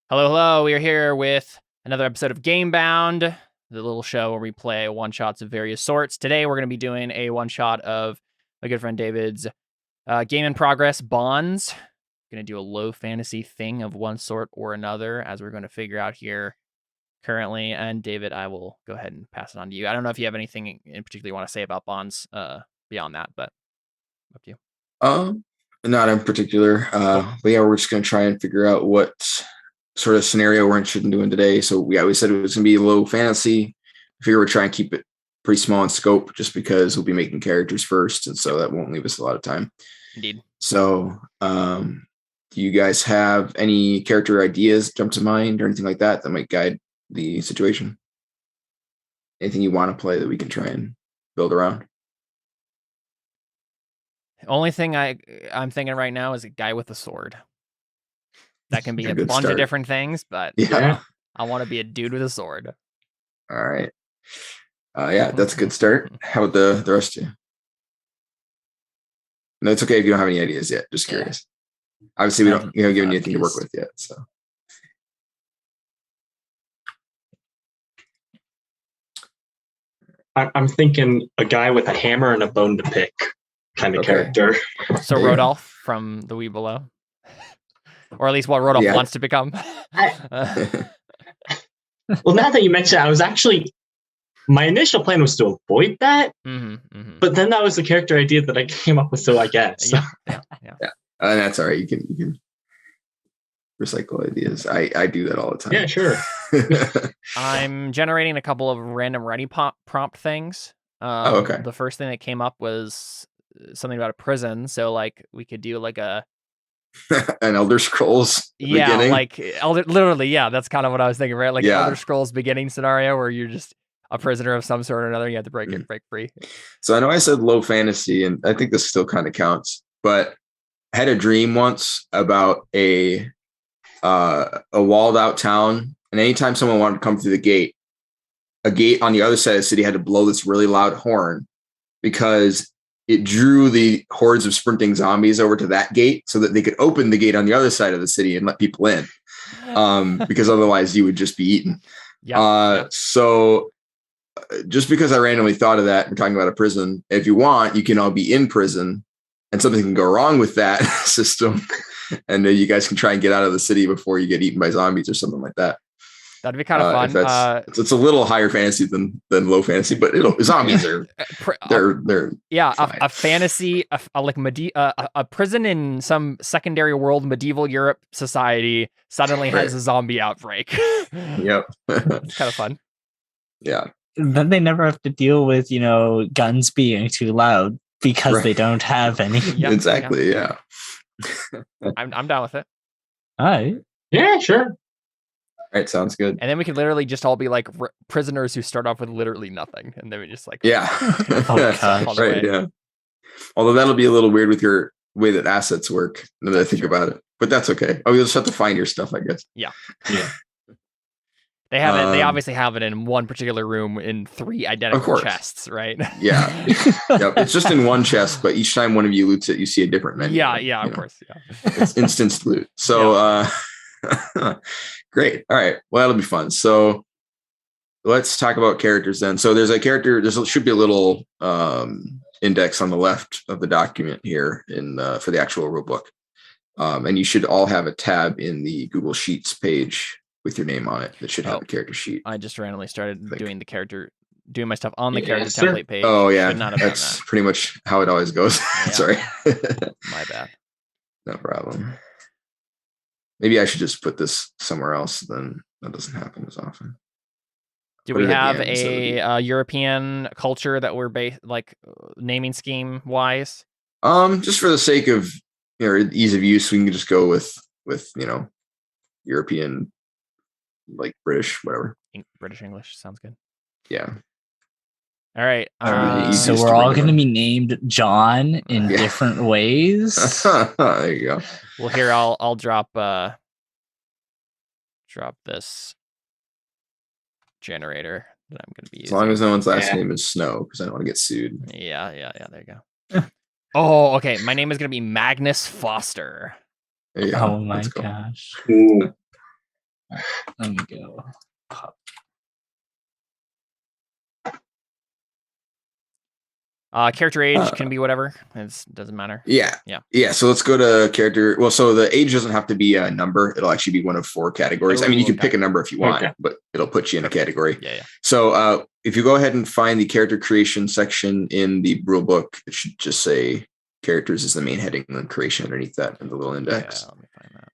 Hello, hello. We are here with another episode of Gamebound, the little show where we play one-shots of various sorts. Today, we're going to be doing a one-shot of my good friend David's game in progress, Bonds. Going to do a low fantasy thing of one sort or another, as we're going to figure out here currently. And David, I will go ahead and pass it on to you. I don't know if you have anything in particular you want to say about Bonds beyond that, but up to you. Not in particular. But yeah, we're just gonna try and figure out what sort of scenario we're interested in doing today. So yeah, we said it was gonna be low fantasy. I figure we're trying to keep it pretty small in scope, just because we'll be making characters first, and so that won't leave us a lot of time. Indeed. So, do you guys have any character ideas jump to mind or anything like that that might guide the situation? Anything you want to play that we can try and build around? Only thing I'm thinking right now is a guy with a sword. That can be a bunch start. of different things, but Yeah, I want to be a dude with a sword. All right. Yeah, that's a good start. How about the rest of you? No, it's okay if you don't have any ideas yet. Just curious. Obviously, we don't given you anything to work with yet. So I'm thinking a guy with a hammer and a bone to pick kind of character. So Rodolph from The Wee Below, or at least what Rodolph wants to become. Well, now that you mention it, I was actually, my initial plan was to avoid that, but then that was the character idea that I came up with, so I guess. Yeah. And that's all right. You can recycle ideas. I do that all the time. Yeah, sure. I'm generating a couple of random ready prompt things. Okay. The first thing that came up was something about a prison, so like we could do like a an Elder Scrolls beginning. Like literally, yeah, that's kind of what I was thinking, right? Like Elder Scrolls beginning scenario where you're just a prisoner of some sort or another, you have to break free. So I know I said low fantasy, and I think this still kind of counts, but I had a dream once about a walled out town, and anytime someone wanted to come through the gate, a gate on the other side of the city had to blow this really loud horn because it drew the hordes of sprinting zombies over to that gate so that they could open the gate on the other side of the city and let people in. Because otherwise you would just be eaten. So just because I randomly thought of that, we're talking about a prison. If you want, you can all be in prison and something can go wrong with that system. And you guys can try and get out of the city before you get eaten by zombies or something like that. That'd be kind of fun. It's a little higher fantasy than low fantasy, but zombies are they're a fantasy, a prison in some secondary world medieval Europe society suddenly has a zombie outbreak. Yep, it's kind of fun. Yeah. Then they never have to deal with guns being too loud because they don't have any. Exactly. Yeah. I'm down with it. All right. Yeah, sure. All right, sounds good. And then we could literally just all be like prisoners who start off with literally nothing, and then we just like right, yeah. Although that'll be a little weird with your way that assets work. Now that I think about it, but that's okay. Oh, you'll just have to find your stuff, I guess. Yeah. They have it. They obviously have it in one particular room in 3 identical chests, right? Yeah. Yep. It's just in one chest, but each time one of you loots it, you see a different menu. Yeah, of course. Yeah. It's instant loot. So. Great. All right. Well, that'll be fun. So let's talk about characters then. So there's a character. There should be a little index on the left of the document here for the actual rulebook. And you should all have a tab in the Google Sheets page with your name on it that should have a character sheet. I just randomly started doing my stuff on the character template page. Oh, yeah. That's pretty much how it always goes. Yeah. Sorry. My bad. No problem. Maybe I should just put this somewhere else. Then that doesn't happen as often. Do we have a European culture that we're naming scheme wise? Just for the sake of ease of use, we can just go with European, like British, whatever. British English sounds good. Yeah. All right. So we're all going to be named John in different ways. There you go. Well, here I'll drop this generator that I'm going to be using. As long as no one's last name is Snow, because I don't want to get sued. Yeah. There you go. Oh, okay. My name is going to be Magnus Foster. Oh my gosh. Ooh. Let me go. Pop. Character age can be whatever. It doesn't matter. Yeah. Yeah. So let's go to character. Well, so the age doesn't have to be a number. It'll actually be one of 4 categories. I mean, you can pick a number if you want, but it'll put you in a category. Yeah. So if you go ahead and find the character creation section in the rule book, it should just say characters is the main heading and then creation underneath that in the little index. Yeah, let me find that.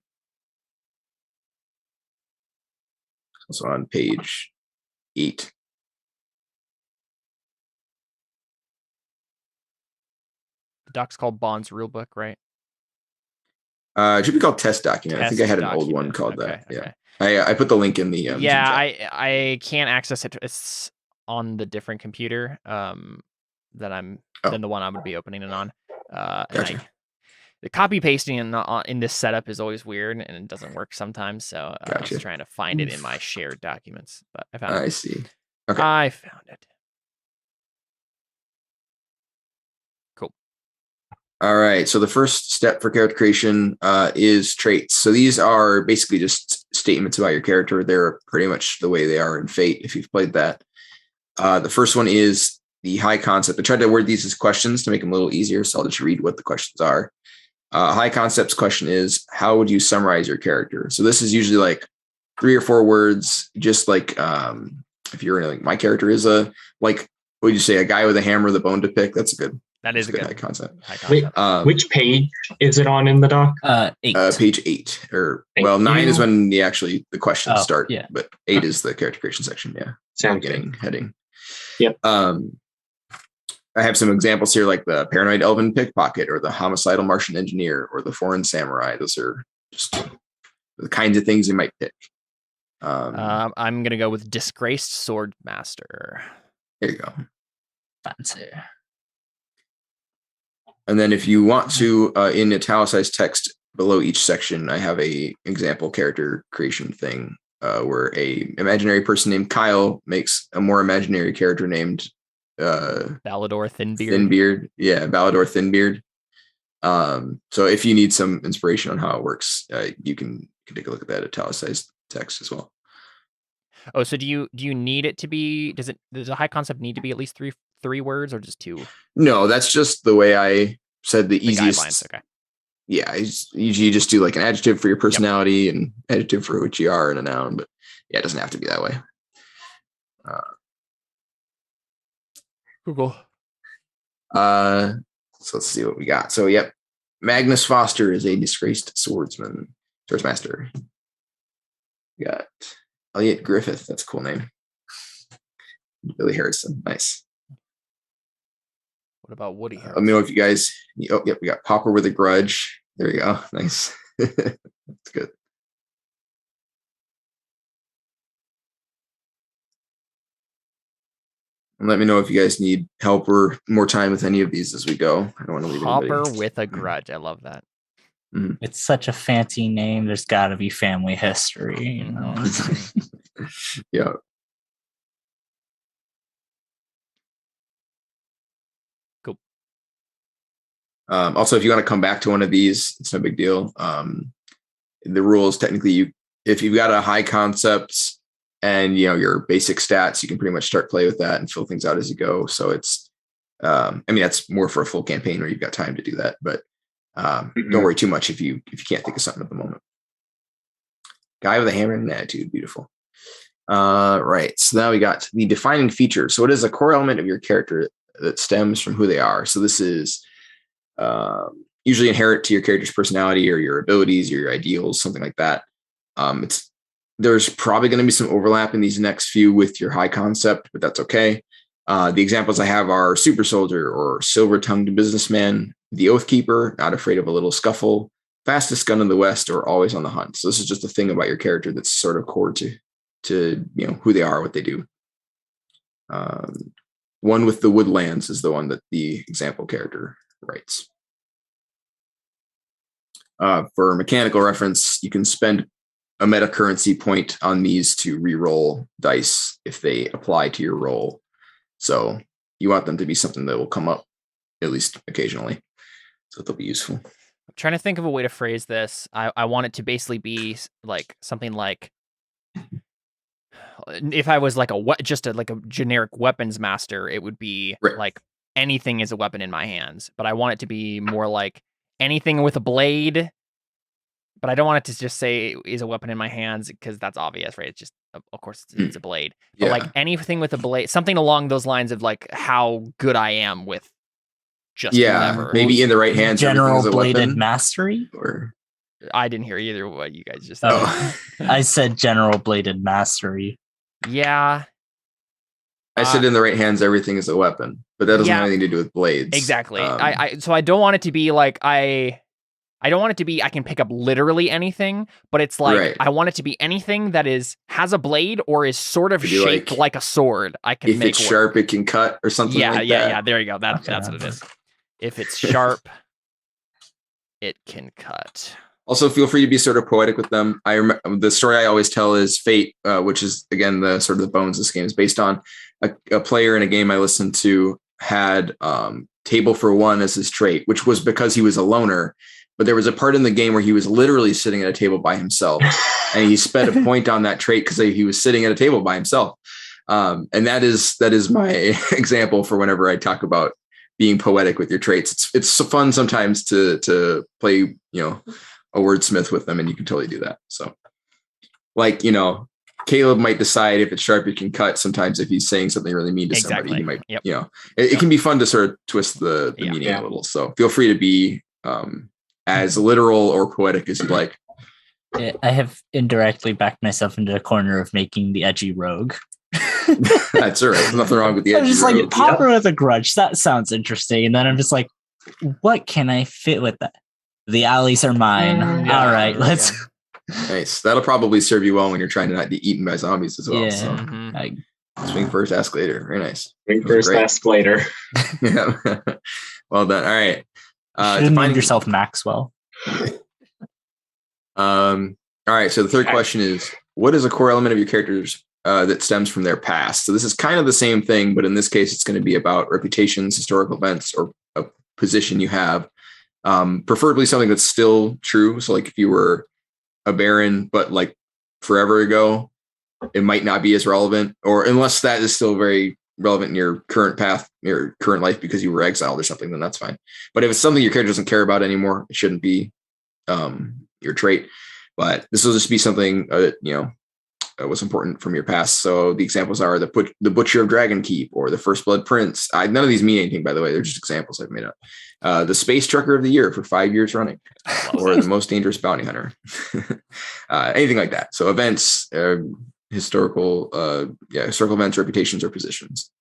So on page 8. The doc's called Bond's Rulebook, right? It should be called test document. I think I had an old one called that. Yeah. I put the link in the I can't access it. It's on the different computer than the one I would be opening it on. Gotcha. The copy pasting in this setup is always weird and it doesn't work sometimes. So I was trying to find it in my shared documents, but I found it. I see. Okay. I found it. Cool. All right. So the first step for character creation is traits. So these are basically just statements about your character. They're pretty much the way they are in Fate, if you've played that. The first one is the high concept. I tried to word these as questions to make them a little easier, so I'll just read what the questions are. High concepts question is, how would you summarize your character? So this is usually like 3 or 4 words, just like if you're like, my character is what would you say, a guy with a hammer, the bone to pick? That's a good high concept. Wait, which page is it on in the doc? 8. Page 8, or 9 is when the questions start. Yeah. But 8 is the character creation section. Yeah. Sounds beginning heading. Yep. I have some examples here, like the paranoid elven pickpocket, or the homicidal Martian engineer, or the foreign samurai. Those are just the kinds of things you might pick. I'm gonna go with disgraced sword master. There you go. Fancy. And then if you want to, in italicized text below each section, I have a example character creation thing where a imaginary person named Kyle makes a more imaginary character named Balador Thinbeard. Balador Thinbeard. So if you need some inspiration on how it works, you can take a look at that italicized text as well. Oh, so do you need it to be? Does a high concept need to be at least three words or just 2? No, that's just the way I said the easiest. Guidelines, okay. Yeah, I usually just do like an adjective for your personality and adjective for which you are and a noun, but yeah, it doesn't have to be that way. Google. So let's see what we got. So, Magnus Foster is a disgraced swordsmaster. We got Elliot Griffith. That's a cool name. Billy Harrison. Nice. What about Woody Harrison? Let me know if you guys. We got Popper with a Grudge. There you go. Nice. That's good. And let me know if you guys need help or more time with any of these as we go. I don't want to leave Popper with a Grudge. I love that. Mm-hmm. It's such a fancy name. There's got to be family history, you know. Yeah. Cool. Also, if you want to come back to one of these, it's no big deal. The rules technically, if you've got a high concept and your basic stats, you can pretty much start play with that and fill things out as you go. So it's, that's more for a full campaign where you've got time to do that. But don't worry too much if you can't think of something at the moment. Guy with a hammer and an attitude, beautiful. Right. So now we got the defining feature. So it is a core element of your character that stems from who they are. So this is usually inherent to your character's personality or your abilities or your ideals, something like that. There's probably going to be some overlap in these next few with your high concept, but that's okay. The examples I have are super soldier or silver-tongued businessman, the oath keeper, not afraid of a little scuffle, fastest gun in the West, or always on the hunt. So this is just a thing about your character that's sort of core to who they are, what they do. One with the woodlands is the one that the example character writes. For mechanical reference, you can spend a meta currency point on these to re-roll dice if they apply to your roll. So you want them to be something that will come up at least occasionally. So they'll be useful. I'm trying to think of a way to phrase this. I want it to basically be like something like if I was like like a generic weapons master, it would be like anything is a weapon in my hands. But I want it to be more like anything with a blade. But I don't want it to just say is a weapon in my hands because that's obvious, right? It's just, of course, it's a blade. But like anything with a blade, something along those lines of like how good I am with just whatever. Maybe in the right hands. General bladed mastery? Or I didn't hear either what you guys just said. I said general bladed mastery. Yeah. I said in the right hands, everything is a weapon, but that doesn't have anything to do with blades. Exactly. So I don't want it to be like I don't want it to be I can pick up literally anything, but it's like I want it to be anything that has a blade or is sort of shaped like a sword. I can if it's sharp, it can cut or something like that. Yeah. There you go. That's what it is. If it's sharp, it can cut. Also, feel free to be sort of poetic with them. I remember the story I always tell is Fate, which is again the sort of the bones of this game is based on a player in a game I listened to had table for one as his trait, which was because he was a loner. But there was a part in the game where he was literally sitting at a table by himself, and he spent a point on that trait because he was sitting at a table by himself. And that is my example for whenever I talk about being poetic with your traits. It's so fun sometimes to play, a wordsmith with them, and you can totally do that. So, like, Caleb might decide if it's sharp, it can cut. Sometimes if he's saying something really mean to somebody, he might, it can be fun to sort of twist the meaning a little. So feel free to be as literal or poetic as you like. I have indirectly backed myself into a corner of making the edgy rogue. That's all right. There's nothing wrong with the edgy rogue. I'm just like, Popper with a grudge. That sounds interesting. And then I'm just like, what can I fit with that? The alleys are mine. All right, let's. Nice. That'll probably serve you well when you're trying to not be eaten by zombies as well. Yeah. So. Swing first, ask later. Very nice. Swing first, ask later. Yeah. Well done. All right. You find yourself Maxwell. All right. So the third question is, what is a core element of your characters that stems from their past? So this is kind of the same thing, but in this case, it's going to be about reputations, historical events, or a position you have. Preferably something that's still true. So like if you were a baron, but like forever ago, it might not be as relevant, or unless that is still very relevant in your current path, your current life, because you were exiled or something, then that's fine. But if it's something your character doesn't care about anymore, it shouldn't be your trait. But this will just be something was important from your past. So the examples are the Butcher of Dragon Keep or the First Blood Prince. None of these mean anything, by the way. They're just examples I've made up. The Space Trucker of the Year for 5 years running, or the Most Dangerous Bounty Hunter. Anything like that. So events, historical events, reputations, or positions.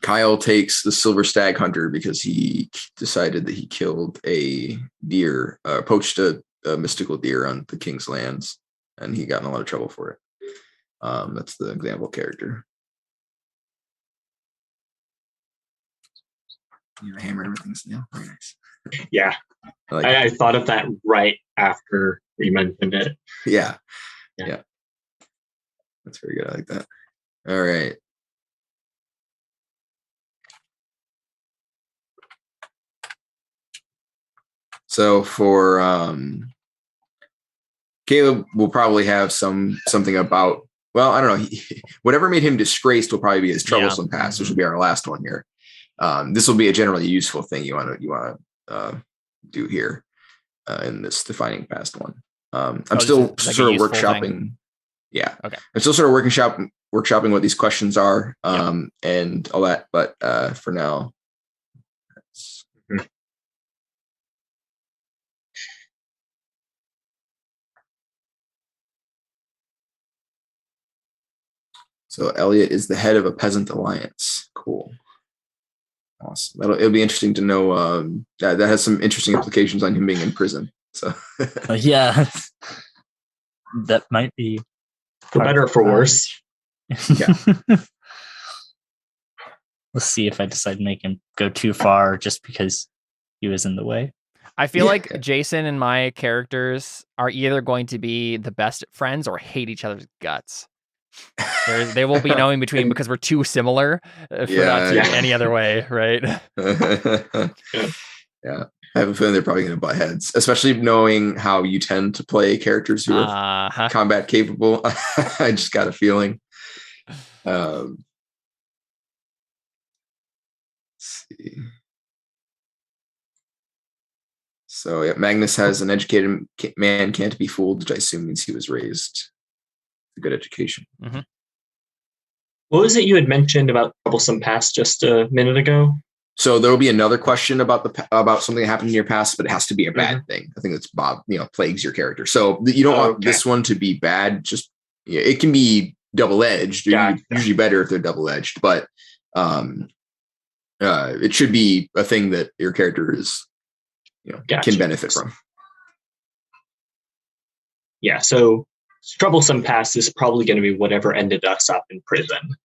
Kyle takes the Silver Stag Hunter because he decided that he killed a deer, poached a mystical deer on the king's lands, and he got in a lot of trouble for it. That's the example character. Hammer everything's very nice. Yeah, I thought of that right after you mentioned it. Yeah, that's very good. I like that. All right. So for Caleb, will probably have something about. Well, I don't know. Whatever made him disgraced will probably be his troublesome past, which will be our last one here. This will be a generally useful thing you want to do here in this defining past one. I'm still sort of workshopping. Thing. Yeah. Okay. I'm still sort of workshopping what these questions are and all that. But for now, So Elliot is the head of a peasant alliance. Cool. Awesome. It'll be interesting to know that has some interesting implications on him being in prison. So yeah, that might be for better or for worse. Yeah. Let's see if I decide to make him go too far just because he was in the way. I feel like Jason and my characters are either going to be the best friends or hate each other's guts. They will be no in between because we're too similar for not to any other way, right? Yeah. I have a feeling they're probably going to butt heads, especially knowing how you tend to play characters who are combat capable. I just got a feeling. Let's see. So yeah, Magnus has an educated man can't be fooled, which I assume means he was raised with a good education. Mm-hmm. What was it you had mentioned about Troublesome Past just a minute ago? So there will be another question about something that happened in your past, but it has to be a bad thing. I think it's plagues your character. So you don't want this one to be bad. Just it can be double-edged. Gotcha. Usually better if they're double-edged, but it should be a thing that your character is can benefit from. Yeah. So Troublesome Past is probably going to be whatever ended us up in prison.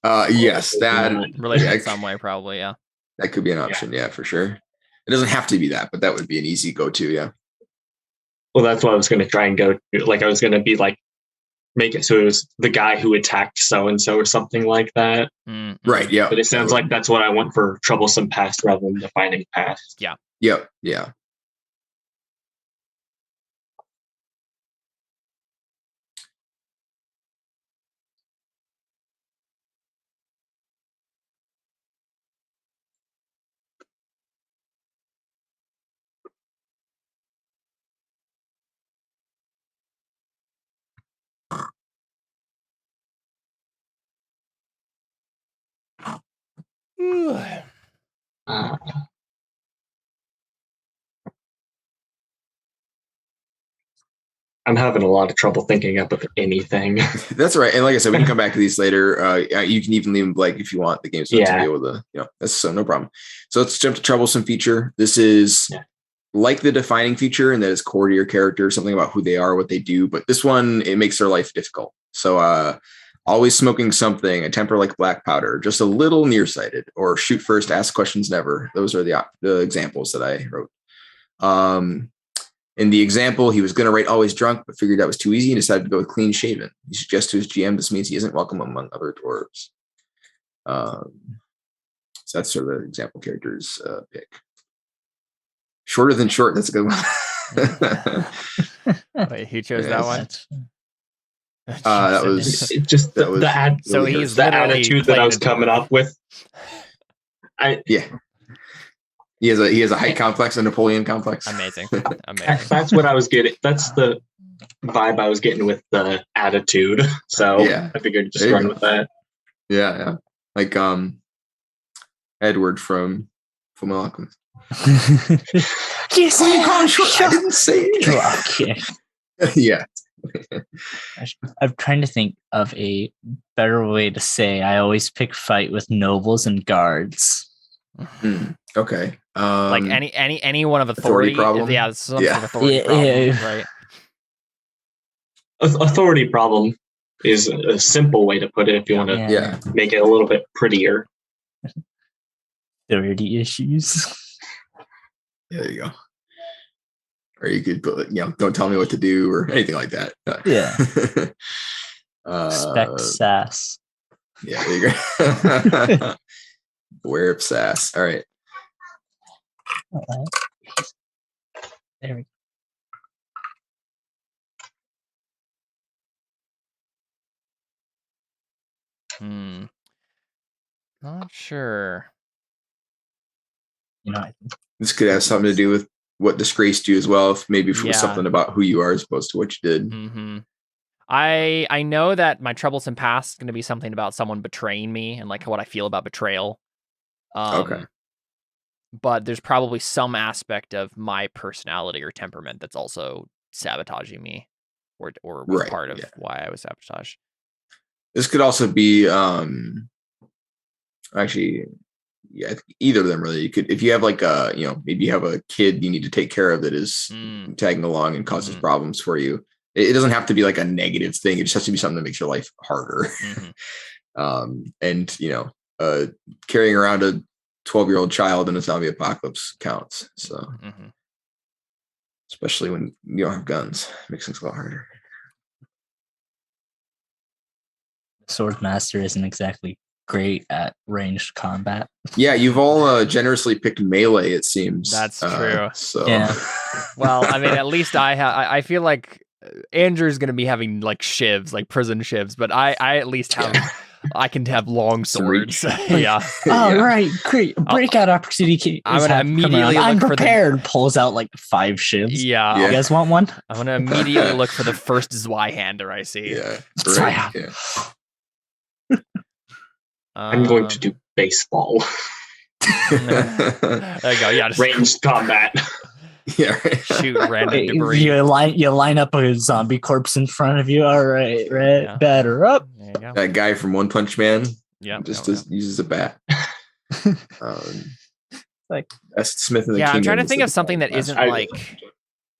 Yes, that related in some way, probably. Yeah. That could be an option, yeah, for sure. It doesn't have to be that, but that would be an easy go-to, yeah. Well, that's what I was going to try and go to. Like, I was going to be like, make it so it was the guy who attacked so-and-so or something like that. Mm-hmm. Right, yeah. But it sounds like that's what I want for Troublesome Past rather than Defining Past. Yeah. Yep, yeah. I'm having a lot of trouble thinking up of anything. That's right. And like I said, we can come back to these later. You can even leave them blank if you want the game's to be able to, that's so no problem. So let's jump to Troublesome Feature. This is like the Defining Feature in that it's core to your character, something about who they are, what they do. But this one, it makes their life difficult. So always smoking something, a temper like black powder, just a little nearsighted, or shoot first, ask questions never. Those are the examples that I wrote. In the example, he was going to write always drunk, but figured that was too easy and decided to go with clean shaven. He suggests to his GM this means he isn't welcome among other dwarves. So that's sort of the example character's pick. Shorter than short. That's a good one. Wait, who chose that one? That was just the attitude that I was coming up with. He has a height complex, a Napoleon complex. Amazing. That's what I was getting. That's the vibe I was getting with the attitude. So I figured just run with that. Yeah. Like Edward from Alchemist. Yes, I didn't say it. Yeah. I'm trying to think of a better way to say. I always pick fight with nobles and guards. Okay. Like any one of authority problem. Yeah, some sort of authority problem, right? Authority problem is a simple way to put it if you want to make it a little bit prettier. Authority issues. Yeah, there you go. Or you could put, don't tell me what to do or anything like that. Yeah. Spec sass. Yeah, there you go. Beware of sass. All right. There we go. Not sure. This could have something to do with what disgraced you as well. If maybe it was something about who you are as opposed to what you did. Mm-hmm. I know that my Troublesome Past is going to be something about someone betraying me and like what I feel about betrayal. Okay. But there's probably some aspect of my personality or temperament that's also sabotaging me or was part of why I was sabotaged. This could also be actually, either of them really. You could, if you have like maybe you have a kid you need to take care of that is tagging along and causes problems for you. It doesn't have to be like a negative thing. It just has to be something that makes your life harder. And carrying around a 12-year-old child in a zombie apocalypse counts. So especially when you don't have guns, it makes things a lot harder. Sword Master isn't exactly great at ranged combat. Yeah, you've all generously picked melee, it seems. That's true. So, Yeah. Well, I mean, at least I feel like Andrew's gonna be having like shivs, like prison shivs, but I at least have I can have long swords. Yeah. Oh, right. Great. Breakout opportunity. I'm gonna immediately I'm look for prepared. Pulls out like 5 shivs. Yeah. You guys want one? I'm gonna immediately look for the first Zweihander I see. Yeah. Right. Yeah. I'm going to do baseball. There you go. Yeah, just Ranged combat. Yeah. Right. shoot random debris. You line up a zombie corpse in front of you. All right. Yeah. Batter up. There you go. That guy from One Punch Man Yeah. uses a bat. Like Best Smith in the Yeah, I'm Kingdom trying to is think the of something that best. isn't like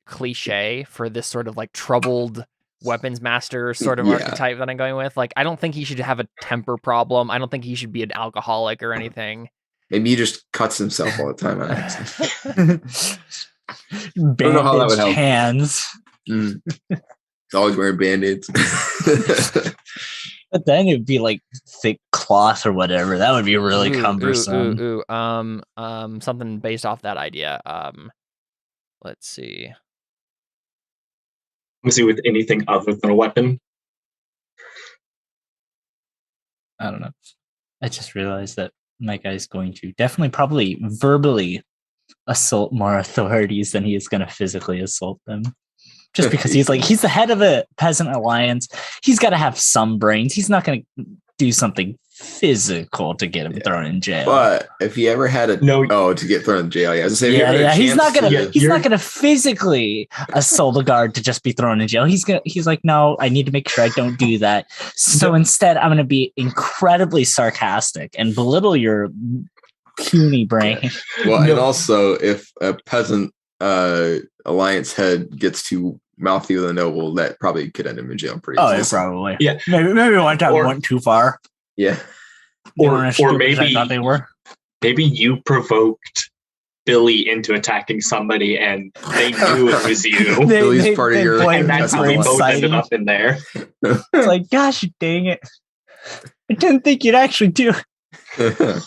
cliche for this sort of like troubled weapons master sort of Yeah. archetype that I'm going with. Like, I don't think he should have a temper problem. I don't think he should be an alcoholic or anything. Maybe he just cuts himself all the time on accident. bandaged know how that would help. hands. He's always wearing band-aids. But then it'd be like thick cloth or whatever. That would be really cumbersome. Something based off that idea. Let's see. Was he with anything other than a weapon? I don't know. I just realized that my guy's going to definitely probably verbally assault more authorities than he is going to physically assault them. Just because he's the head of a peasant alliance. He's got to have some brains. He's not going to do something physical to get him thrown in jail. But if he ever had to get thrown in jail, yeah. He's not gonna physically assault a guard to just be thrown in jail. He's like, no, I need to make sure I don't do that. So instead, I'm gonna be incredibly sarcastic and belittle your puny brain. Well, and also if a peasant alliance head gets too mouthy with a noble, that probably could end him in jail pretty easily. Probably. Yeah. Maybe one time we went too far. Yeah. Or maybe I thought they were. Maybe you provoked Billy into attacking somebody and they knew it was you. Billy's part of your And that's how we both ended up in there. It's like, gosh dang it. I didn't think you'd actually do it.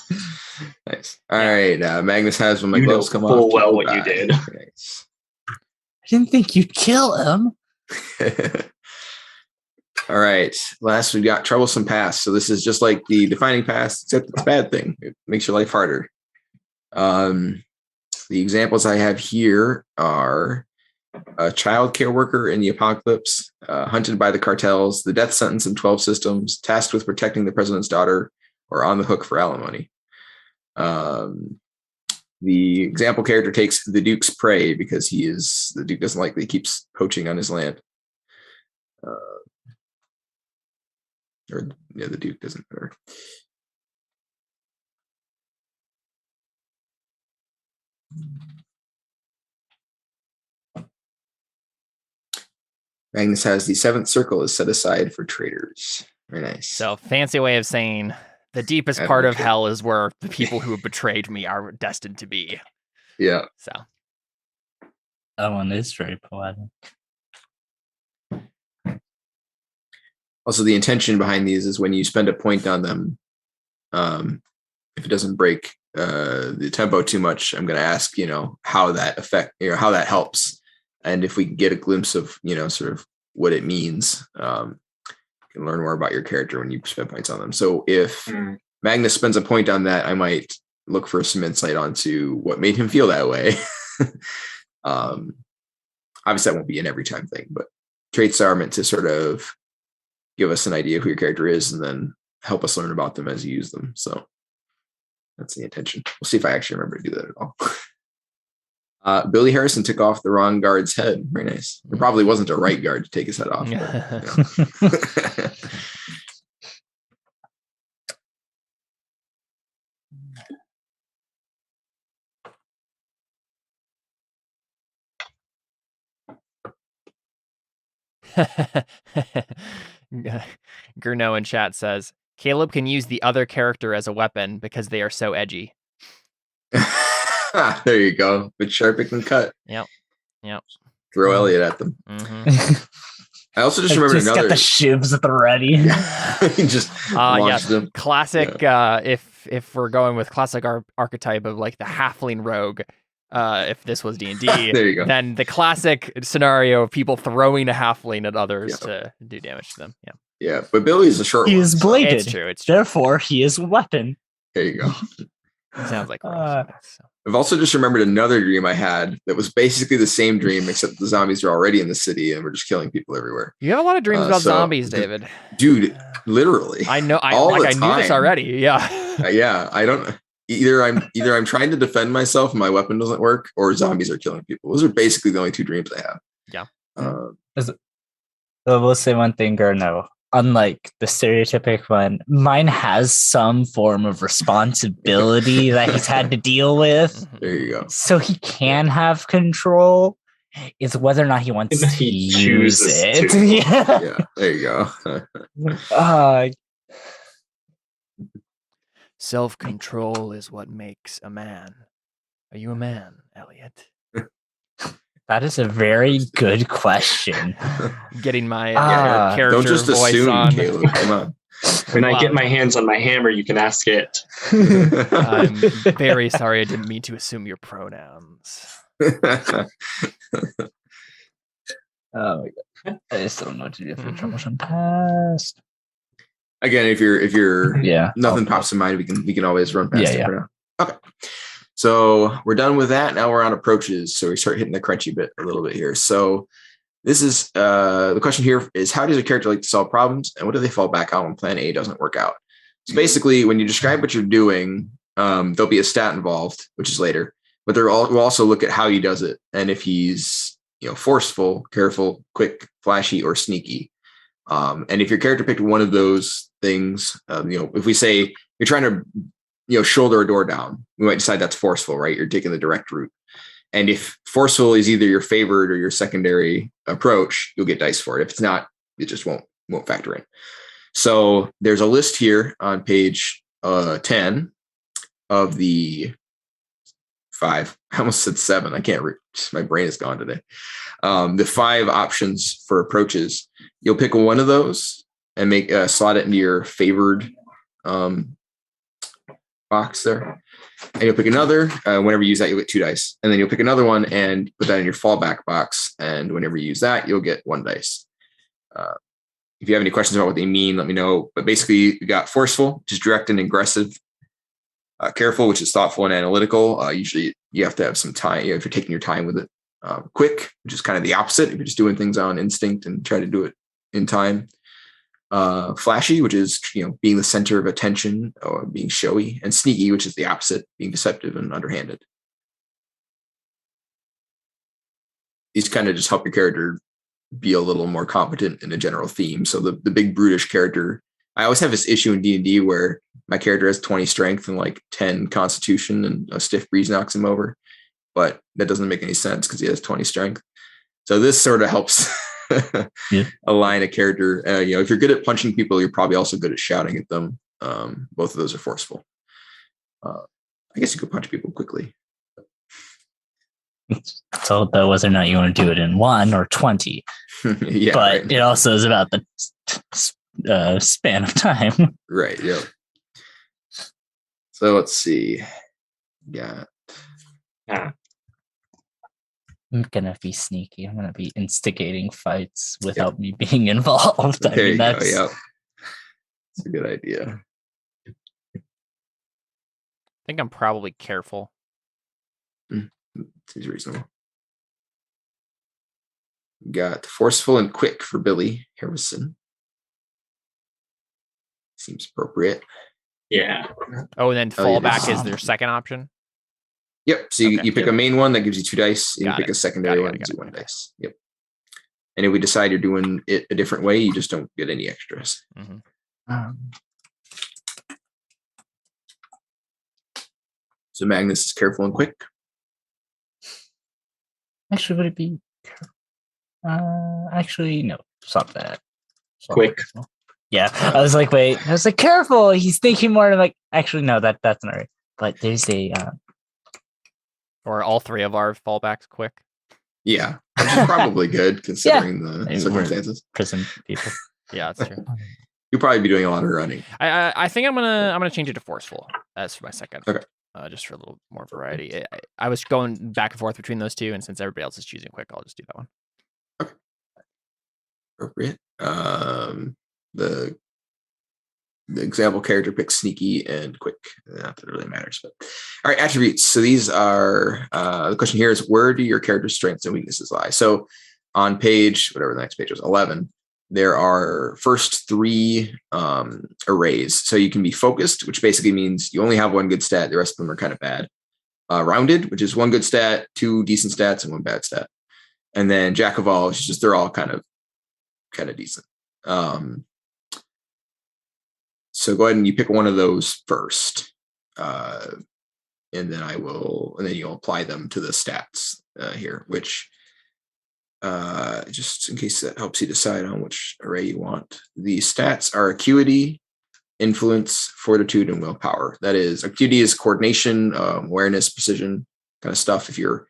Nice. All right. Magnus has when my You know gloves come full off. well what you did. Nice. I didn't think you'd kill him. All right. Last, we got Troublesome Past. So this is just like the Defining Past, except it's a bad thing. It makes your life harder. The examples I have here are a child care worker in the apocalypse, hunted by the cartels, the death sentence in 12 systems, tasked with protecting the president's daughter, or on the hook for alimony. The example character takes the Duke's prey because the Duke doesn't like that he keeps poaching on his land. The Duke doesn't matter. Magnus has the 7th circle is set aside for traitors. Very nice. So fancy way of saying the deepest part of hell is where the people who have betrayed me are destined to be. Yeah. So That one is very poetic. Also, the intention behind these is when you spend a point on them, if it doesn't break the tempo too much, I'm going to ask, how that how that helps. And if we can get a glimpse of, sort of what it means, you can learn more about your character when you spend points on them. So if Magnus spends a point on that, I might look for some insight onto what made him feel that way. Obviously, that won't be an every time thing, but traits are meant to sort of give us an idea of who your character is and then help us learn about them as you use them. So that's the intention. We'll see if I actually remember to do that at all. Billy Harrison took off the wrong guard's head. Very nice. It probably wasn't a right guard to take his head off. Gurno in chat says, Caleb can use the other character as a weapon because they are so edgy. There you go. But sharp it can cut. Yep. Throw Elliot at them. Mm-hmm. I also just remembered just another. got the shivs at the ready. Just launch yes, them. classic. If we're going with classic archetype of like the halfling rogue, if this was D&D, There you go. then the classic scenario of people throwing a halfling at others to do damage to them. Yeah. Yeah, but Billy's a short He one. is so- bladed. It's true. It's true. Therefore, he is a weapon. There you go. It sounds like Ross. So. I've also just remembered another dream I had that was basically the same dream, except the zombies are already in the city and we're just killing people everywhere. You have a lot of dreams about so- zombies, David. Dude, literally. I know. I all the knew this time. already. Yeah. Yeah, I don't. Either I'm trying to defend myself and my weapon doesn't work, or zombies are killing people. Those are basically the only two dreams I have. Yeah. I will say one thing, Garno. Unlike the stereotypic one, mine has some form of responsibility that he's had to deal with. There you go. So he can have control. It's whether or not he wants to He use chooses it. to. Yeah. Yeah, there you go. Self-control is what makes a man. Are you a man, Elliot? That is a very good question. Getting my character Don't just voice assume, on. Caleb. Come on. When I Wow. get my hands on my hammer, you can ask it. I'm very sorry. I didn't mean to assume your pronouns. Oh my god. I still don't know what to do for troublesome past. Again, if you're Yeah. nothing pops in mind, we can always run past it Yeah. for now. Okay. So we're done with that. Now we're on approaches. So we start hitting the crunchy bit a little bit here. So this is the question here is, how does a character like to solve problems, and what do they fall back on when plan A doesn't work out? So basically, when you describe what you're doing, there'll be a stat involved, which is later, but we'll also look at how he does it, and if he's forceful, careful, quick, flashy, or sneaky. And if your character picked one of those things, if we say you're trying to shoulder a door down, we might decide that's forceful, right? You're taking the direct route. And if forceful is either your favored or your secondary approach, you'll get dice for it. If it's not, it just won't factor in. So there's a list here on page 10 of the 5. I almost said 7. I can't read. My brain is gone today. The 5 options for approaches. You'll pick one of those and make slot it into your favored box there. And you'll pick another. Whenever you use that, you'll get 2 dice. And then you'll pick another one and put that in your fallback box. And whenever you use that, you'll get 1 dice. If you have any questions about what they mean, let me know. But basically, you got forceful, which is direct and aggressive. Careful, which is thoughtful and analytical. Usually, you have to have some time if you're taking your time with it. Quick, which is kind of the opposite. If you're just doing things on instinct and try to do it in time. Flashy, which is being the center of attention or being showy, and sneaky, which is the opposite, being deceptive and underhanded. These kind of just help your character be a little more competent in a general theme. So the big brutish character, I always have this issue in D&D where my character has 20 strength and like 10 constitution, and a stiff breeze knocks him over, but that doesn't make any sense because he has 20 strength. So this sort of helps align a character. If you're good at punching people, you're probably also good at shouting at them. Both of those are forceful. I guess you could punch people quickly. So that whether or not you want to do it in 1 or 20. Yeah, but right. it also is about the span of time. Right. Yep. So let's see. Yeah. I'm gonna be sneaky. I'm gonna be instigating fights without me being involved. There you that's go. Yep. That's a good idea. I think I'm probably careful. Seems reasonable. Got forceful and quick for Billy Harrison. Seems appropriate. Yeah. Oh, and then Oh, fallback yes. is their second option. Yep. So you Okay. pick a main one that gives you 2 dice, and Got you pick it. a secondary Got it, one got that gives it, you 1 got it. dice. Yep. And if we decide you're doing it a different way, you just don't get any extras. Mm-hmm. So Magnus is careful and quick. Actually, would it be? Actually, no. Stop that. Quick. Yeah, I was like, wait. I was like, careful. He's thinking more. I'm like, actually, no. That's not right. But there's a. Or all 3 of our fallbacks quick. Yeah. which is probably good considering the circumstances. Prison people. Yeah, that's true. You'll probably be doing a lot of running. I think I'm gonna change it to forceful as my second. Okay. Just for a little more variety. I was going back and forth between those two, and since everybody else is choosing quick, I'll just do that one. Okay. Appropriate. The example character picks sneaky and quick. Not that it really matters, but all right, attributes. So these are the question here is, where do your character's strengths and weaknesses lie? So on page, whatever the next page was, 11, there are first 3 arrays. So you can be focused, which basically means you only have one good stat. The rest of them are kind of bad. Rounded, which is 1 good stat, 2 decent stats, and 1 bad stat. And then jack of all, it's just they're all kind of decent. So go ahead and you pick one of those first, and then you'll apply them to the stats here, which just in case that helps you decide on which array you want. The stats are acuity, influence, fortitude, and willpower. That is, acuity is coordination, awareness, precision kind of stuff. If you're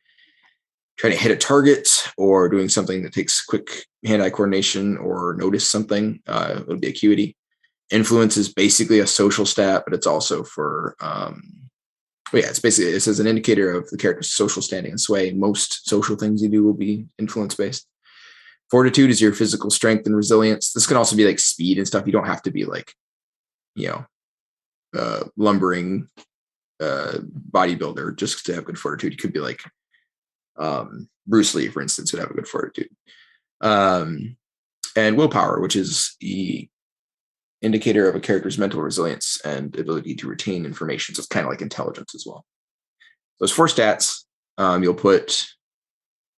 trying to hit a target or doing something that takes quick hand-eye coordination or notice something, it'll be acuity. Influence is basically a social stat, but it's also for, it's basically, it says an indicator of the character's social standing and sway. Most social things you do will be influence-based. Fortitude is your physical strength and resilience. This can also be like speed and stuff. You don't have to be like, lumbering bodybuilder just to have good fortitude. You could be like Bruce Lee, for instance, would have a good fortitude. And willpower, which is the indicator of a character's mental resilience and ability to retain information. So it's kind of like intelligence as well. Those 4 stats, you'll put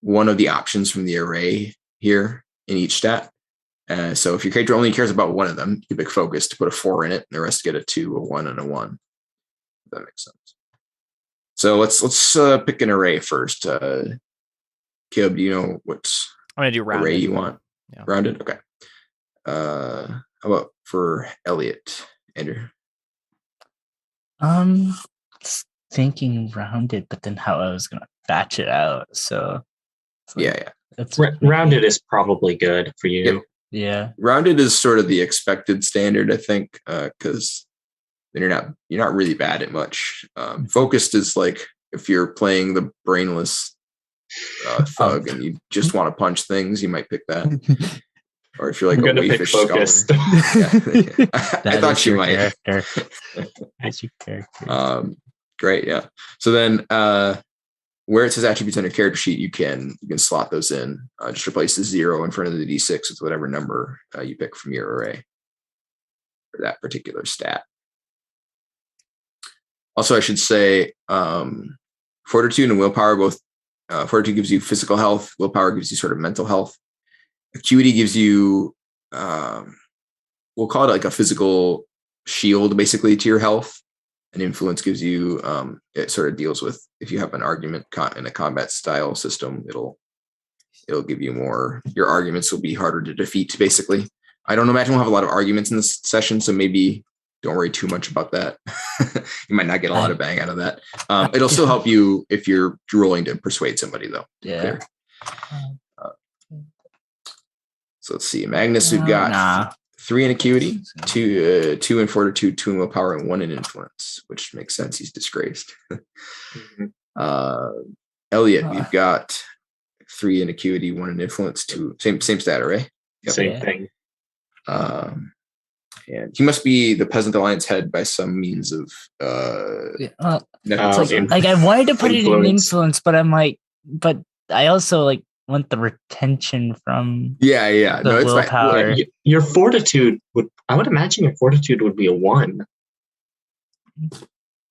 one of the options from the array here in each stat. So if your character only cares about one of them, you pick focus to put a 4 in it, and the rest get a 2, a 1, and a 1. If that makes sense. So let's pick an array first. Caleb, do you know what I'm gonna do rounded. Array you want? Yeah. Rounded? Okay. How about for Elliot, Andrew? Thinking rounded, but then how I was gonna batch it out. So yeah. That's rounded is probably good for you. Yep. Yeah. Rounded is sort of the expected standard, I think, because then you're not really bad at much. Focused is like if you're playing the brainless thug and you just want to punch things, you might pick that. Or if you're like a wayfish scholar. I thought you might. That's your character. Great, yeah. So then where it says attributes on your character sheet, you can slot those in. Just replace the 0 in front of the D6 with whatever number you pick from your array for that particular stat. Also, I should say fortitude and willpower both. Fortitude gives you physical health. Willpower gives you sort of mental health. Acuity gives you, we'll call it like a physical shield, basically, to your health. And influence gives you, it sort of deals with if you have an argument in a combat style system, it'll give you more. Your arguments will be harder to defeat, basically. I don't imagine we'll have a lot of arguments in this session, so maybe don't worry too much about that. You might not get a lot of bang out of that. It'll still help you if you're rolling to persuade somebody, though. Yeah. So let's see. Magnus, we've got 3 in acuity, 2 in fortitude, 2 in willpower, and 1 in influence, which makes sense. He's disgraced. Elliot, we've got 3 in acuity, 1 in influence, 2. Same stat array. Yep. Same thing. And he must be the Peasant Alliance head by some means of like I wanted to put it in influence, but I'm like, but I also like want the retention from the no, it's willpower. Your fortitude I would imagine your fortitude would be a 1.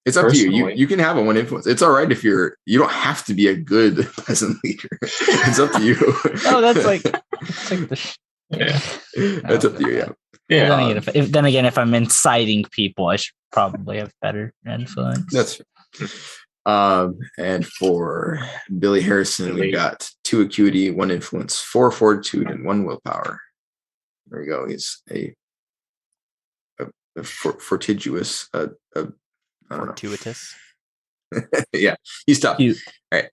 It's up to you. You can have a 1 influence. It's all right if you don't have to be a good peasant leader. It's up to you. Oh, that's like the That's up to you. Yeah. Yeah. Then again, if I'm inciting people, I should probably have better influence. That's true. And for Billy Harrison, we've got 2 acuity, 1 influence, 4 fortitude, and 1 willpower. There you go. He's a fortuitous. Fortuitous. Yeah, he's tough. All right.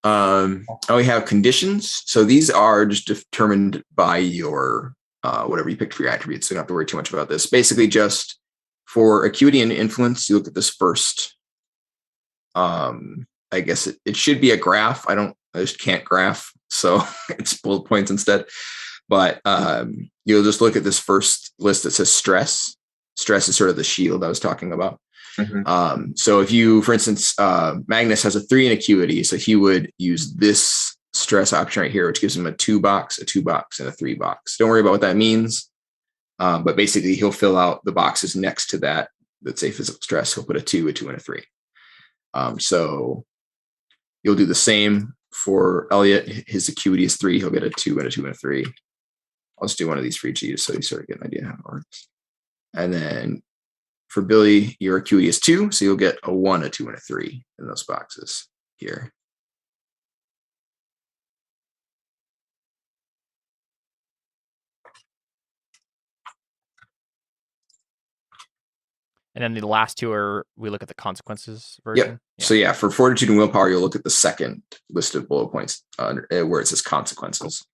We have conditions. So these are just determined by your whatever you picked for your attributes. So you don't have to worry too much about this. Basically, just for acuity and influence, you look at this first. I guess it should be a graph. I just can't graph, so it's bullet points instead. But you'll just look at this first list that says stress. Stress is sort of the shield I was talking about. Mm-hmm. So if you, for instance, Magnus has a 3 in acuity, so he would use this stress option right here, which gives him a 2 box, a 2 box, and a 3 box. Don't worry about what that means. But basically, he'll fill out the boxes next to that. Let's say physical stress. He'll put a 2, a 2, and a 3. So you'll do the same for Elliot. His acuity is 3. He'll get a 2 and a 2 and a 3. I'll just do one of these for each of you so you sort of get an idea how it works. And then for Billy, your acuity is 2, so you'll get a 1, a 2, and a 3 in those boxes here. And then the last two are, we look at the consequences version. Yep. So yeah, for Fortitude and Willpower, you'll look at the second list of bullet points where it says consequences.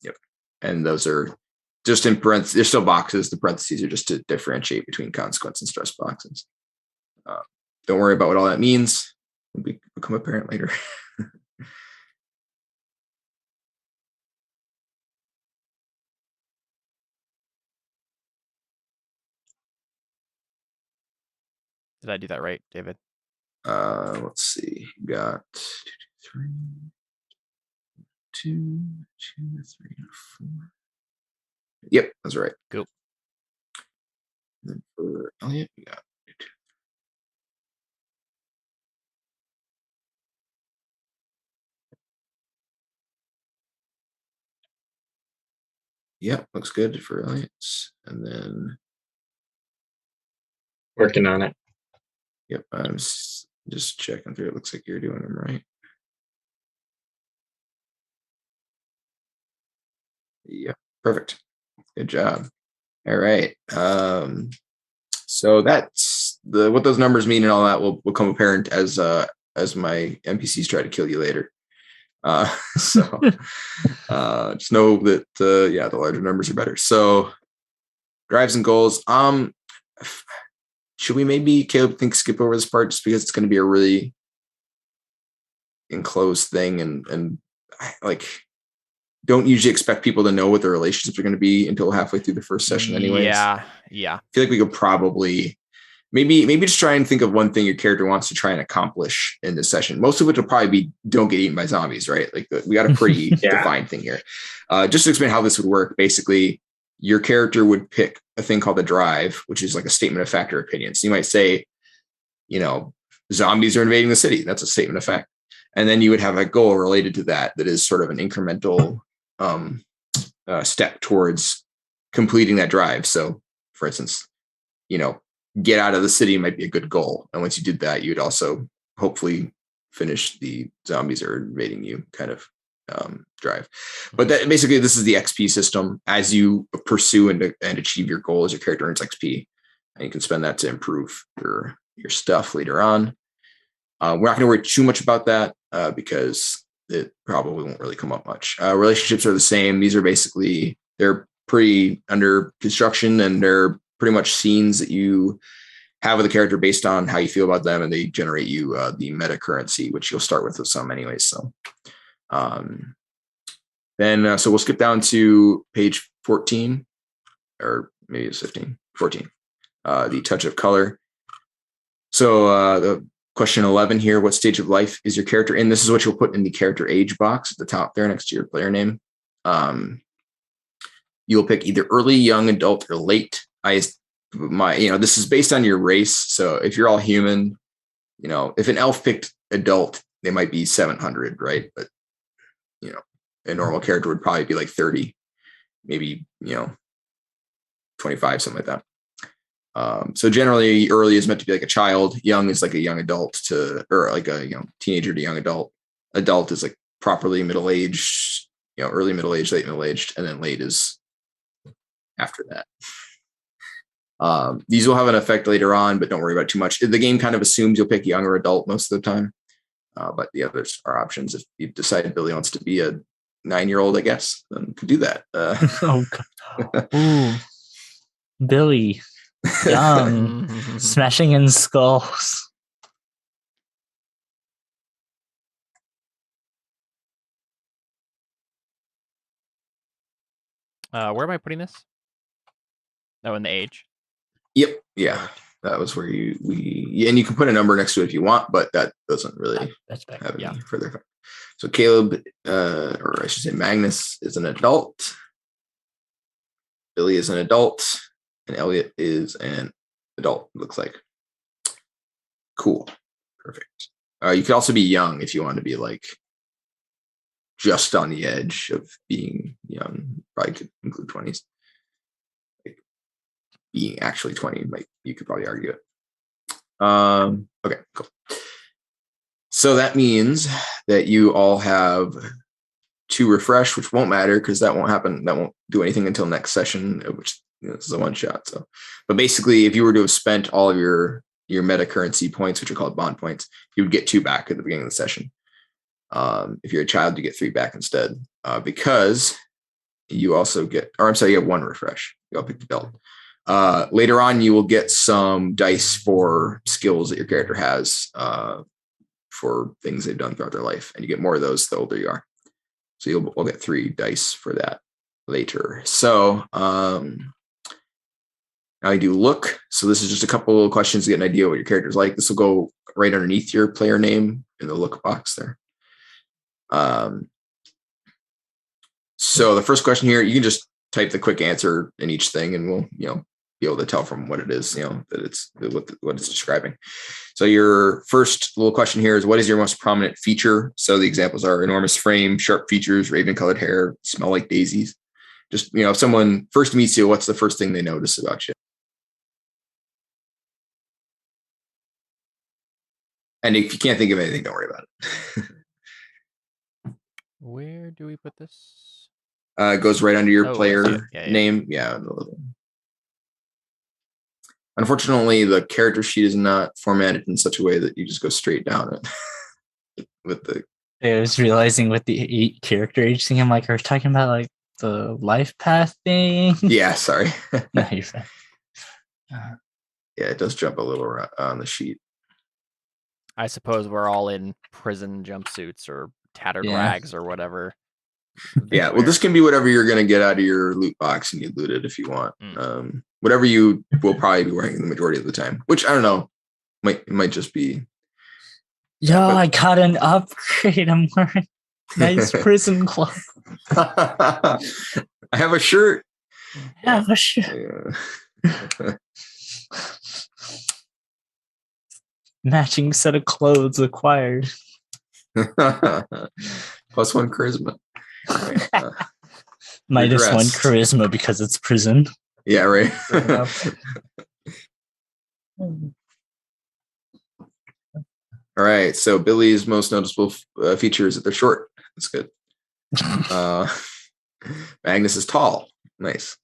Yep. And those are just in parentheses. They're still boxes. The parentheses are just to differentiate between consequence and stress boxes. Don't worry about what all that means. It'll become apparent later. Did I do that right, David? Let's see. Got 3, 2, 3, 4. Yep, that's right. Cool. And then for Elliot, we got 2. Yep, looks good for Elliot's. And then Working on it. Yep, I'm just checking through. It looks like you're doing them right. Yep, perfect. Good job. All right. So that's what those numbers mean and all that will become apparent as my NPCs try to kill you later. So just know that the larger numbers are better. So drives and goals. Should we maybe, Caleb, skip over this part just because it's going to be a really enclosed thing and like don't usually expect people to know what their relationships are going to be until halfway through the first session anyways. Yeah. I feel like we could probably maybe just try and think of one thing your character wants to try and accomplish in this session, most of which will probably be don't get eaten by zombies, right? Like we got a pretty defined thing here. Just to explain how this would work, basically your character would pick a thing called a drive, which is like a statement of fact or opinion. So you might say, zombies are invading the city. That's a statement of fact. And then you would have a goal related to that is sort of an incremental step towards completing that drive. So for instance, get out of the city might be a good goal. And once you did that, you'd also hopefully finish the zombies are invading you kind of drive. But that basically this is the XP system. As you pursue and achieve your goals, your character earns XP and you can spend that to improve your stuff later on. We're not going to worry too much about that because it probably won't really come up much. Relationships are the same. These are basically, they're pretty under construction and they're pretty much scenes that you have with a character based on how you feel about them, and they generate you the meta currency, which you'll start with some anyways. So then we'll skip down to page 14, or maybe it's 15, 14, the touch of color. So the question 11 here, what stage of life is your character in? This is what you'll put in the character age box at the top there next to your player name. You'll pick either early, young, adult, or late. This is based on your race. So if you're all human, if an elf picked adult, they might be 700, right? But, a normal character would probably be like 30, maybe, 25, something like that. So generally early is meant to be like a child. Young is like a young adult or like a, teenager to young adult. Adult is like properly middle-aged, early middle-aged, late middle-aged, and then late is after that. These will have an effect later on, but don't worry about it too much. The game kind of assumes you'll pick young or adult most of the time. But the others are options. If you decide Billy wants to be a 9-year-old, I guess, then you could do that. Oh, God. Ooh. Billy, young, smashing in skulls. Where am I putting this? Oh, in the age. Yep. Yeah. That was where and you can put a number next to it if you want, but that doesn't really have any further effect. So Caleb, or I should say Magnus, is an adult. Billy is an adult, and Elliot is an adult. Looks like. Cool. Perfect. You could also be young if you want to be like just on the edge of being young. Probably could include 20s. Like being actually 20, you could probably argue it. Okay, cool. So that means that you all have 2 refresh, which won't matter because that won't happen. That won't do anything until next session, which this is a one shot. So, but basically, if you were to have spent all of your meta currency points, which are called bond points, you would get 2 back at the beginning of the session. If you're a child, you get 3 back instead, because you also get, or I'm sorry, you have 1 refresh. You all pick the belt. Later on, you will get some dice for skills that your character has for things they've done throughout their life, and you get more of those the older you are. So we'll get 3 dice for that later. So now you do look. So this is just a couple of questions to get an idea what your character's like. This will go right underneath your player name in the look box there. So the first question here, you can just type the quick answer in each thing, and we'll be able to tell from what it is, that it's what it's describing. So your first little question here is, what is your most prominent feature? So the examples are enormous frame, sharp features, raven colored hair, smell like daisies. Just, if someone first meets you, what's the first thing they notice about you? And if you can't think of anything, don't worry about it. Where do we put this? It goes right under your player yeah. name. Yeah. Unfortunately, the character sheet is not formatted in such a way that you just go straight down it. I was realizing with the character age thing, I'm like, are we talking about like the life path thing? Yeah, sorry. No, you're fine. Yeah, it does jump a little on the sheet. I suppose we're all in prison jumpsuits or tattered rags or whatever. Yeah, well, this can be whatever you're going to get out of your loot box, and you loot it if you want. Whatever you will probably be wearing the majority of the time, which I don't know, might just be. I got an upgrade. I'm wearing nice prison clothes. I have a shirt. Yeah. Matching set of clothes acquired. +1 charisma. Minus 1 charisma because it's prison. Yeah, right. All right. So Billy's most noticeable feature is that they're short. That's good. Magnus is tall. Nice.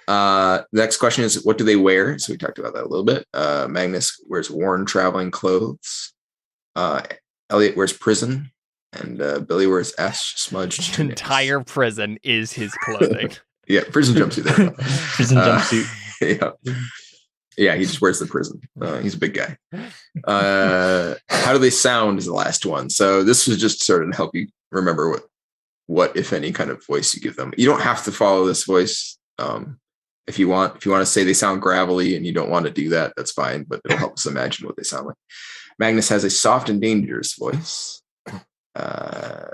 Next question is, what do they wear? So we talked about that a little bit. Magnus wears worn traveling clothes. Elliot wears prison, and Billy wears ash smudged. Entire prison is his clothing. Yeah, prison jumpsuit. Prison jumpsuit. Yeah, he just wears the prison. He's a big guy. How do they sound is the last one. So this was just sort of to help you remember what if any kind of voice you give them. You don't have to follow this voice. If you want to say they sound gravelly and you don't want to do that, that's fine, but it'll help us imagine what they sound like. Magnus has a soft and dangerous voice. Yeah.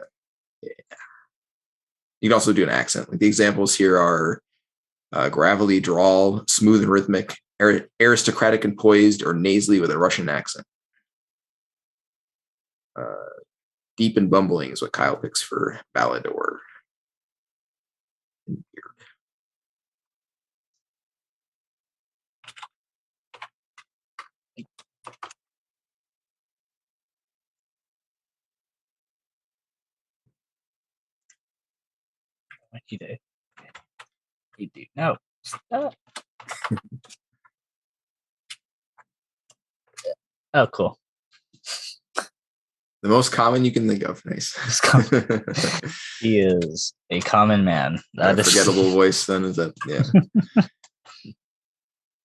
You can also do an accent. Like the examples here are gravelly drawl, smooth and rhythmic, aristocratic and poised, or nasally with a Russian accent. Deep and bumbling is what Kyle picks for ballad or weird. What you do? You do. No. Stop. Oh, cool. The most common you can think of. Nice. He is a common man. That forgettable voice. Then is that? Yeah.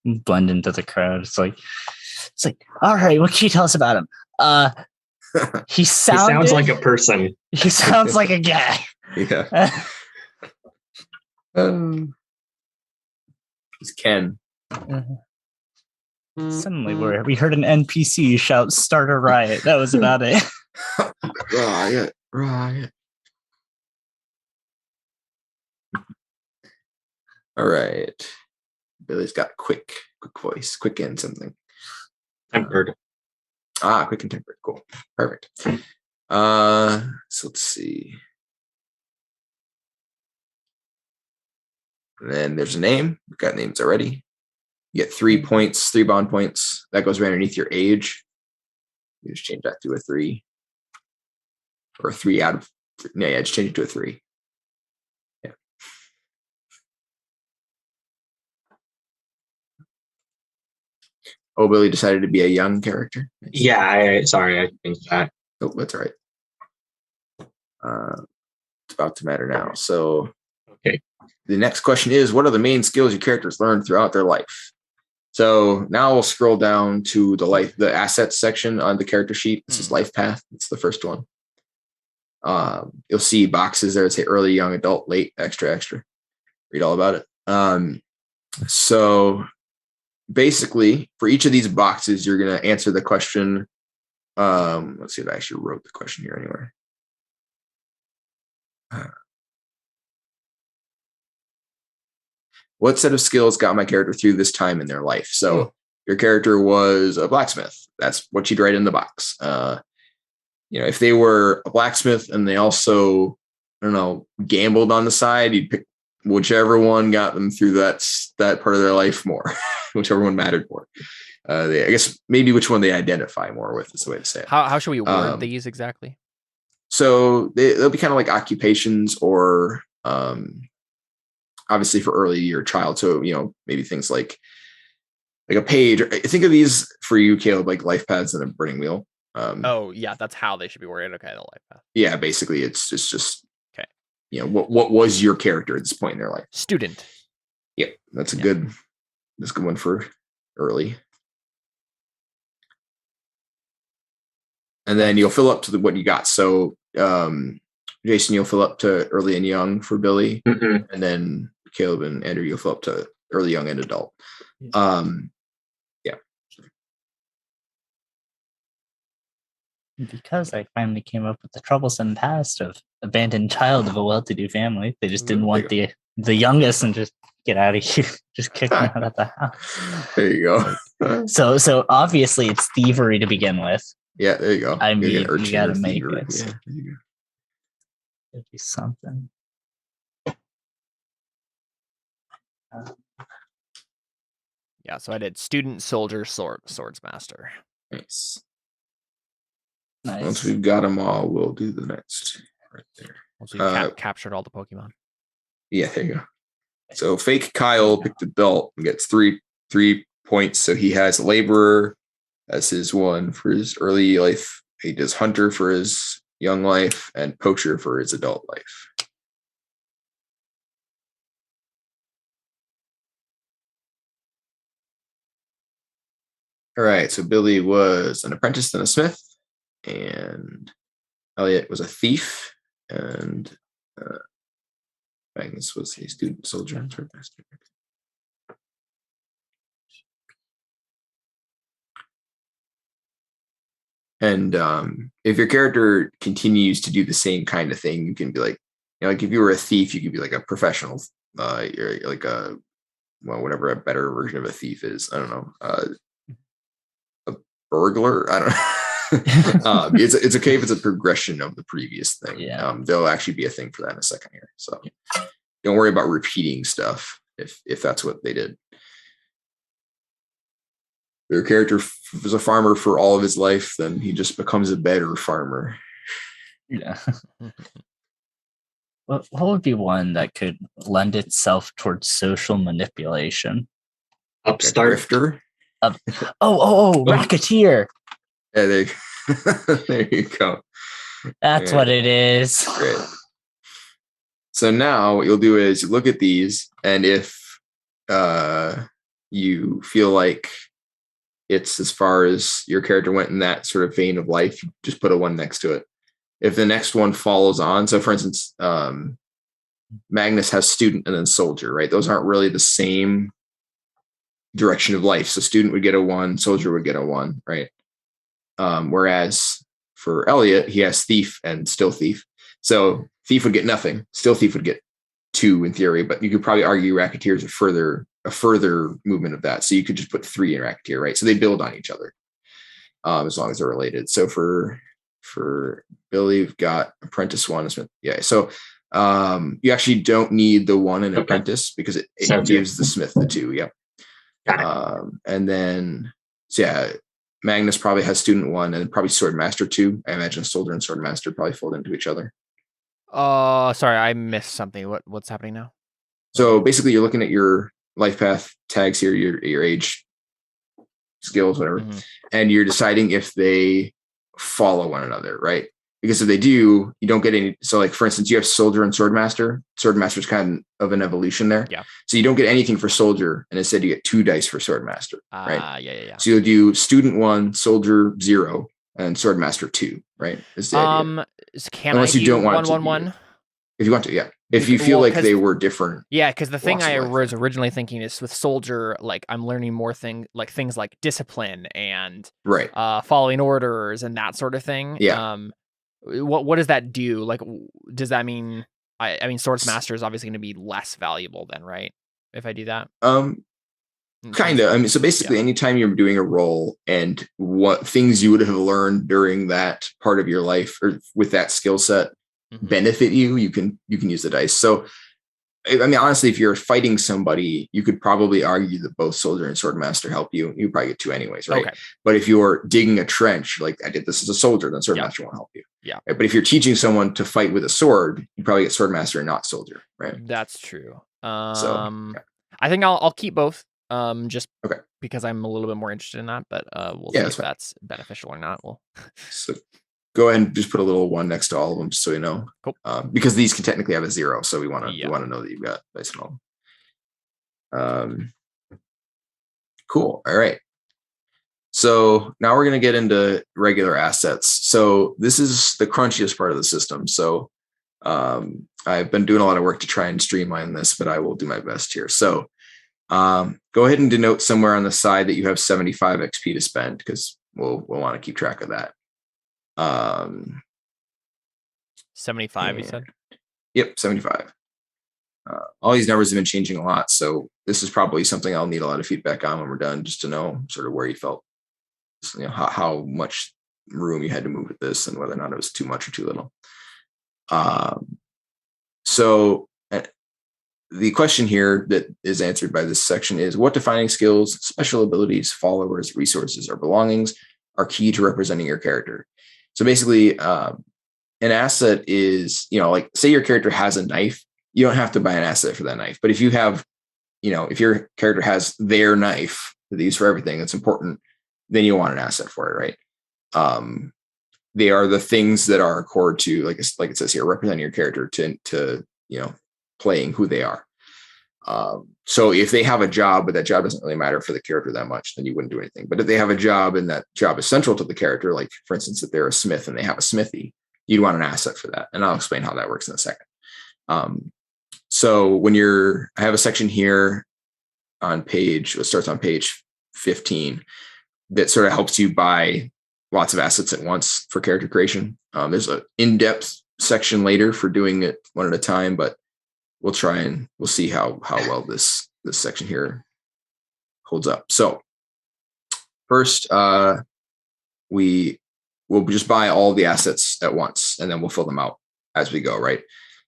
Blend into the crowd. It's like, all right, what can you tell us about him? He sounds like a person. He sounds like a guy. Yeah. It's Ken. Suddenly we heard an NPC shout, "Start a riot." That was about it. Riot. All right. Billy's got quick voice, quick and something. Tempered. Quick and tempered. Cool. Perfect. So let's see. And then there's a name. We've got names already. You get 3 points, 3 bond points. That goes right underneath your age. You just change that to a 3. Or 3 out of... Yeah, just change it to a 3. Yeah. Oh, Billy decided to be a young character. Yeah, sorry, I think that. Oh, that's all right. It's about to matter now. So, okay. The next question is, what are the main skills your characters learn throughout their life? So now we'll scroll down to the assets section on the character sheet. This is life path. It's the first one. You'll see boxes there that say early, young, adult, late, extra. Read all about it. So basically, for each of these boxes, you're going to answer the question. Let's see if I actually wrote the question here anywhere. What set of skills got my character through this time in their life? So your character was a blacksmith. That's what you'd write in the box. If they were a blacksmith and they also, gambled on the side, you'd pick whichever one got them through that part of their life more, whichever one mattered more. I guess maybe which one they identify more with is the way to say it. How should we word these exactly? So they'll be kind of like occupations or obviously for early year child. So, maybe things like a page. Think of these for you, Caleb, like life paths and a burning wheel. That's how they should be worded. Okay, the life path. Yeah, basically it's just okay. What was your character at this point in their life? Student. Yeah, that's a good one for early. And then you'll fill up to what you got. So, Jason, you'll fill up to early and young for Billy, and then Caleb and Andrew, you'll fill up to early, young, and adult. Because I finally came up with the troublesome past of abandoned child of a well-to-do family. They just didn't want the youngest and just get out of here, just kick them out of the house. There you go. So obviously it's thievery to begin with. Yeah, there you go. I mean, you gotta make it. Yeah, there you go. It'd be something. So I did student, soldier, swords master. Nice. Once we've got them all, we'll do the next right there. Once we've captured all the Pokemon. Yeah, there you go. So fake Kyle picked adult and gets 3 points. So he has laborer as his one for his early life. He does hunter for his young life and poacher for his adult life. All right. So Billy was an apprentice and a smith, and Elliot was a thief, and Magnus was a student soldier and sword master. And if your character continues to do the same kind of thing, you can be like, like if you were a thief, you could be like a professional. You're like whatever a better version of a thief is. I don't know. A burglar. I don't know. It's okay if it's a progression of the previous thing. Yeah. There'll actually be a thing for that in a second here. So don't worry about repeating stuff if that's what they did. Your character was a farmer for all of his life, then he just becomes a better farmer. Yeah. What would be one that could lend itself towards social manipulation? Upstart. Grifter. Racketeer. Yeah, There you go. That's what it is. Great. So now what you'll do is you look at these, and if you feel like it's as far as your character went in that sort of vein of life, you just put a 1 next to it. If the next one follows on, so for instance, Magnus has student and then soldier, right? Those aren't really the same direction of life. So student would get a 1, soldier would get a 1, right? Whereas for Elliot, he has thief and still thief. So thief would get nothing. Still thief would get 2 in theory, but you could probably argue racketeer is a further movement of that. So you could just put 3 in racketeer, right? So they build on each other as long as they're related. So for Billy, we've got apprentice 1. Yeah. So you actually don't need the 1 in apprentice because it gives the smith the 2. Yep. And then, so yeah, Magnus probably has student 1 and probably sword master 2. I imagine soldier and sword master probably fold into each other. Sorry, I missed something. What's happening now? So basically, you're looking at your life path tags here, your age, skills, whatever, and you're deciding if they follow one another, right? Because if they do, you don't get any. So, like for instance, you have soldier and sword master. Sword master is kind of an evolution there. Yeah. So you don't get anything for soldier, and instead you get 2 dice for sword master, right? Yeah. So you'll do student 1, soldier 0, and sword master 2, right? Is the idea. Unless you don't want 1-1-1? If you want to, yeah. If you feel like they were different. Yeah, because the thing I was originally thinking is with soldier, like I'm learning more things like discipline and following orders and that sort of thing. Yeah. What does that do? Like, does that mean I mean swords master is obviously going to be less valuable then, right? If I do that. Kind of. I mean, so basically, anytime you're doing a roll and what things you would have learned during that part of your life or with that skill set benefit you, you can use the dice. So, I mean, honestly, if you're fighting somebody, you could probably argue that both soldier and sword master help you. You probably get 2 anyways, right? Okay. But if you're digging a trench, like I did this as a soldier, then sword master won't help you. Yeah. Right? But if you're teaching someone to fight with a sword, you probably get sword master and not soldier, right? That's true. I think I'll keep both. Just because I'm a little bit more interested in that, but we'll see if that's beneficial or not. So go ahead and just put a little 1 next to all of them, just so you know. Cool. Because these can technically have a 0, so we want to know that you've got dice and all. Cool. All right. So now we're going to get into regular assets. So this is the crunchiest part of the system. So I've been doing a lot of work to try and streamline this, but I will do my best here. So go ahead and denote somewhere on the side that you have 75 XP to spend, because we'll want to keep track of that. 75, you said? Yep, 75. All these numbers have been changing a lot, so this is probably something I'll need a lot of feedback on when we're done, just to know sort of where you felt, how much room you had to move with this and whether or not it was too much or too little. So the question here that is answered by this section is: what defining skills, special abilities, followers, resources, or belongings are key to representing your character? So basically, an asset is, like say your character has a knife, you don't have to buy an asset for that knife. But if you have, if your character has their knife that they use for everything that's important, then you want an asset for it, right? They are the things that are core to, like it says here, representing your character to playing who they are. So if they have a job, but that job doesn't really matter for the character that much, then you wouldn't do anything. But if they have a job and that job is central to the character, like for instance, if they're a smith and they have a smithy, you'd want an asset for that. And I'll explain how that works in a second. So when I have a section here on it starts on page 15 that sort of helps you buy lots of assets at once for character creation. There's an in-depth section later for doing it one at a time, but we'll see how well this section here holds up. So first, we will just buy all the assets at once, and then we'll fill them out as we go, right?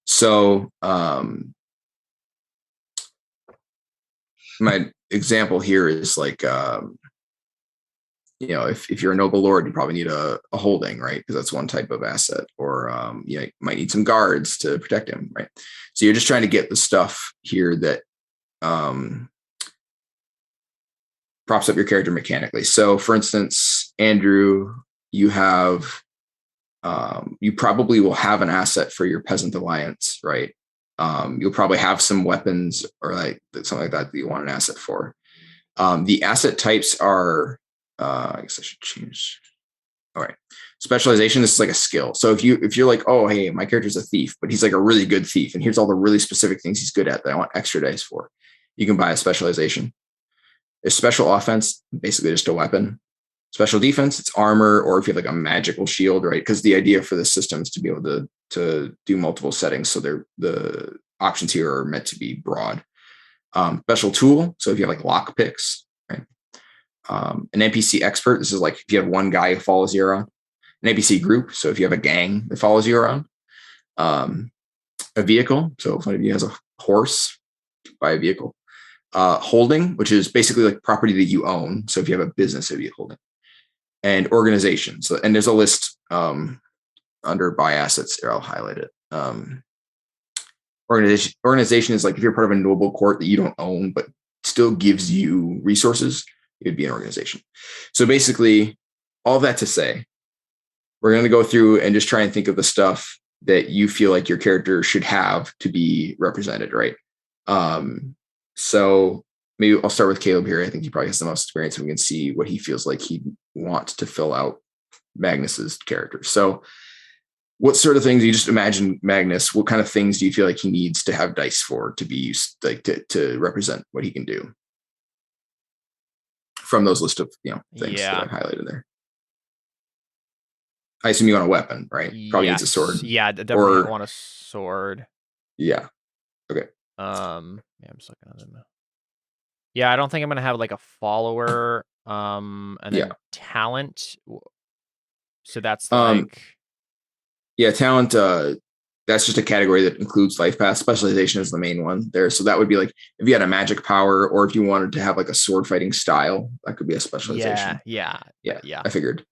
So my example here is like, if you're a noble lord, you probably need a holding, right? Because that's one type of asset. Or you might need some guards to protect him, right? So you're just trying to get the stuff here that props up your character mechanically. So for instance, Andrew you have you probably will have an asset for your peasant alliance, right? You'll probably have some weapons or like something like that you want an asset for. The asset types are, I guess I should change. All right. Specialization, this is like a skill. So if you're like, oh, hey, my character's a thief, but he's like a really good thief, and here's all the really specific things he's good at that I want extra dice for, you can buy a specialization. A special offense, basically just a weapon. Special defense, it's armor, or if you have like a magical shield, right? Because the idea for the system is to be able to do multiple settings. So the options here are meant to be broad. Special tool, so if you have like lock picks, right? An NPC expert, this is like if you have one guy who follows you around. An NPC group, so if you have a gang that follows you around. A vehicle, so if one of you has a horse, buy a vehicle. Holding, which is basically like property that you own. So if you have a business, it'd be a holding. And organization. So, and there's a list under buy assets here. I'll highlight it. Organization is like if you're part of a noble court that you don't own, but still gives you resources, it would be an organization. So basically, all that to say, we're going to go through and just try and think of the stuff that you feel like your character should have to be represented, right? So maybe I'll start with Caleb here. I think he probably has the most experience, and we can see what he feels like he wants to fill out Magnus's character. So what sort of things you just imagine Magnus, what kind of things do you feel like he needs to have dice for to be used, like to represent what he can do from those list of things that I've highlighted there? I assume you want a weapon, right? Probably needs a sword. Yeah, definitely want a sword. Yeah. Okay. I'm just looking at them. Yeah, I don't think I'm gonna have like a follower, and then talent. So that's like, talent. That's just a category that includes life path. Specialization is the main one there. So that would be like if you had a magic power, or if you wanted to have like a sword fighting style, that could be a specialization. Yeah. I figured.